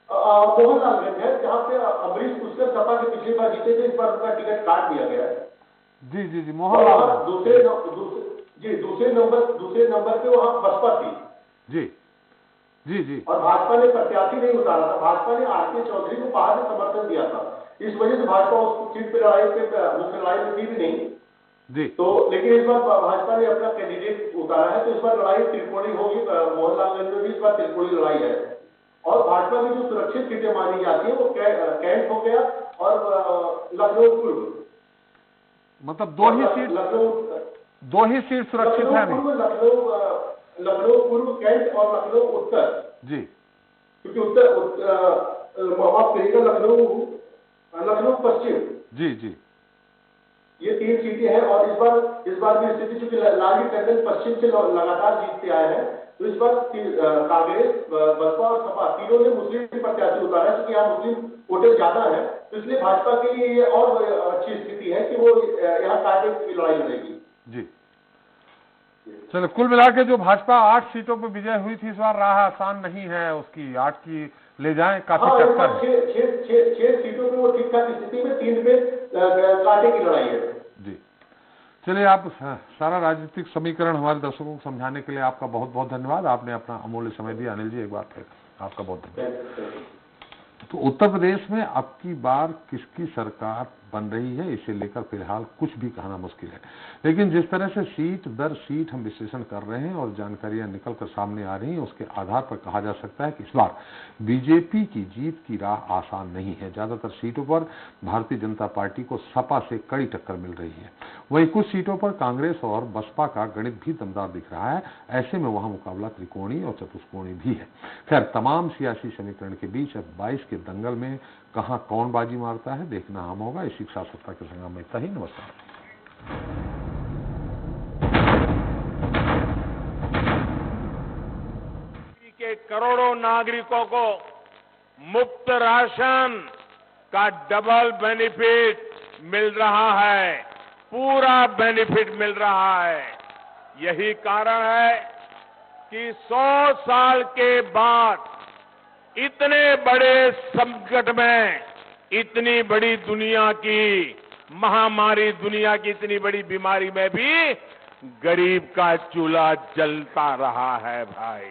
मोहनलालगंज है, जहाँ पे अमरीश पुष्कर सपा के पिछली बार जीते थे, इस बार उनका टिकट काट दिया गया है। जी जी जी, मोहनलाल। दूसरे नंबर पे वहाँ बसपा थी। जी जी जी। और भाजपा ने प्रत्याशी नहीं उतारा था, भाजपा ने आर.के. चौधरी को बाहर से समर्थन दिया था, इस वजह से भाजपा उस सीट पे लड़ाई पे मुख्य लड़ाई में थी भी नहीं जी। तो, लेकिन इस बार भाजपा ने अपना कैंडिडेट उतारा है, तो इस बार लड़ाई त्रिकोणीय होगी। मोहनलालगंज में भी इस बार त्रिकोणीय लड़ाई है, और भाजपा की जो सुरक्षित सीटें मानी जाती है वो कैंट हो गया और लखनऊ पूर्व, मतलब दो ही सीट सुरक्षित है अभी। लखनऊ पूर्व, कैंट और लखनऊ उत्तर जी, क्योंकि लखनऊ पश्चिम जी जी, ये 3 सीटें हैं। और इस बार भी स्थिति, चूंकि लालजी टंडन पश्चिम से लगातार जीतते आए हैं, तो इस बार कांग्रेस, बसपा और सपा तीनों ने मुस्लिम प्रत्याशी उतारा है, क्योंकि यहाँ मुस्लिम वोटर ज्यादा है, तो इसलिए भाजपा के लिए ये और अच्छी स्थिति है कि वो यहाँ कांटे की लड़ाई लड़ेगी। जी, चलो, कुल मिला के जो भाजपा 8 सीटों पर विजय हुई थी, इस बार राह आसान नहीं है उसकी, 8 की ले जाएं, काफी टक्कर है। 6 सीटों पे वो ठीक ठाक स्थिति में, 3 पे कांटे की लड़ाई है। जी, चलिए, आप सारा राजनीतिक समीकरण हमारे दर्शकों को समझाने के लिए आपका बहुत बहुत धन्यवाद। आपने अपना अमूल्य समय दिया। अनिल जी, एक बार फिर आपका बहुत धन्यवाद। तो उत्तर प्रदेश में अब की बार किसकी सरकार बन रही है, इसे लेकर फिलहाल कुछ भी कहना मुश्किल है, लेकिन जिस तरह से सीट दर सीट हम विश्लेषण कर रहे हैं और जानकारियां निकलकर सामने आ रही हैं, उसके आधार पर कहा जा सकता है कि इस बार बीजेपी की जीत की राह आसान नहीं है। ज्यादातर सीटों पर भारतीय जनता पार्टी को सपा से कड़ी टक्कर मिल रही है, वहीं कुछ सीटों पर कांग्रेस और बसपा का गणित भी दमदार दिख रहा है। ऐसे में वहां मुकाबला त्रिकोणीय और चतुष्कोणीय भी है। खैर, तमाम सियासी समीकरण के बीच अब 22 के दंगल में कहां कौन बाजी मारता है, देखना हम होगा। इसी के साथ सत्ता के संग्राम में इतना ही। नमस्कार। के करोड़ों नागरिकों को मुफ्त राशन का डबल बेनिफिट मिल रहा है, पूरा बेनिफिट मिल रहा है। यही कारण है कि 100 साल के बाद इतने बड़े संकट में, इतनी बड़ी दुनिया की महामारी, दुनिया की इतनी बड़ी बीमारी में भी गरीब का चूल्हा जलता रहा है भाई।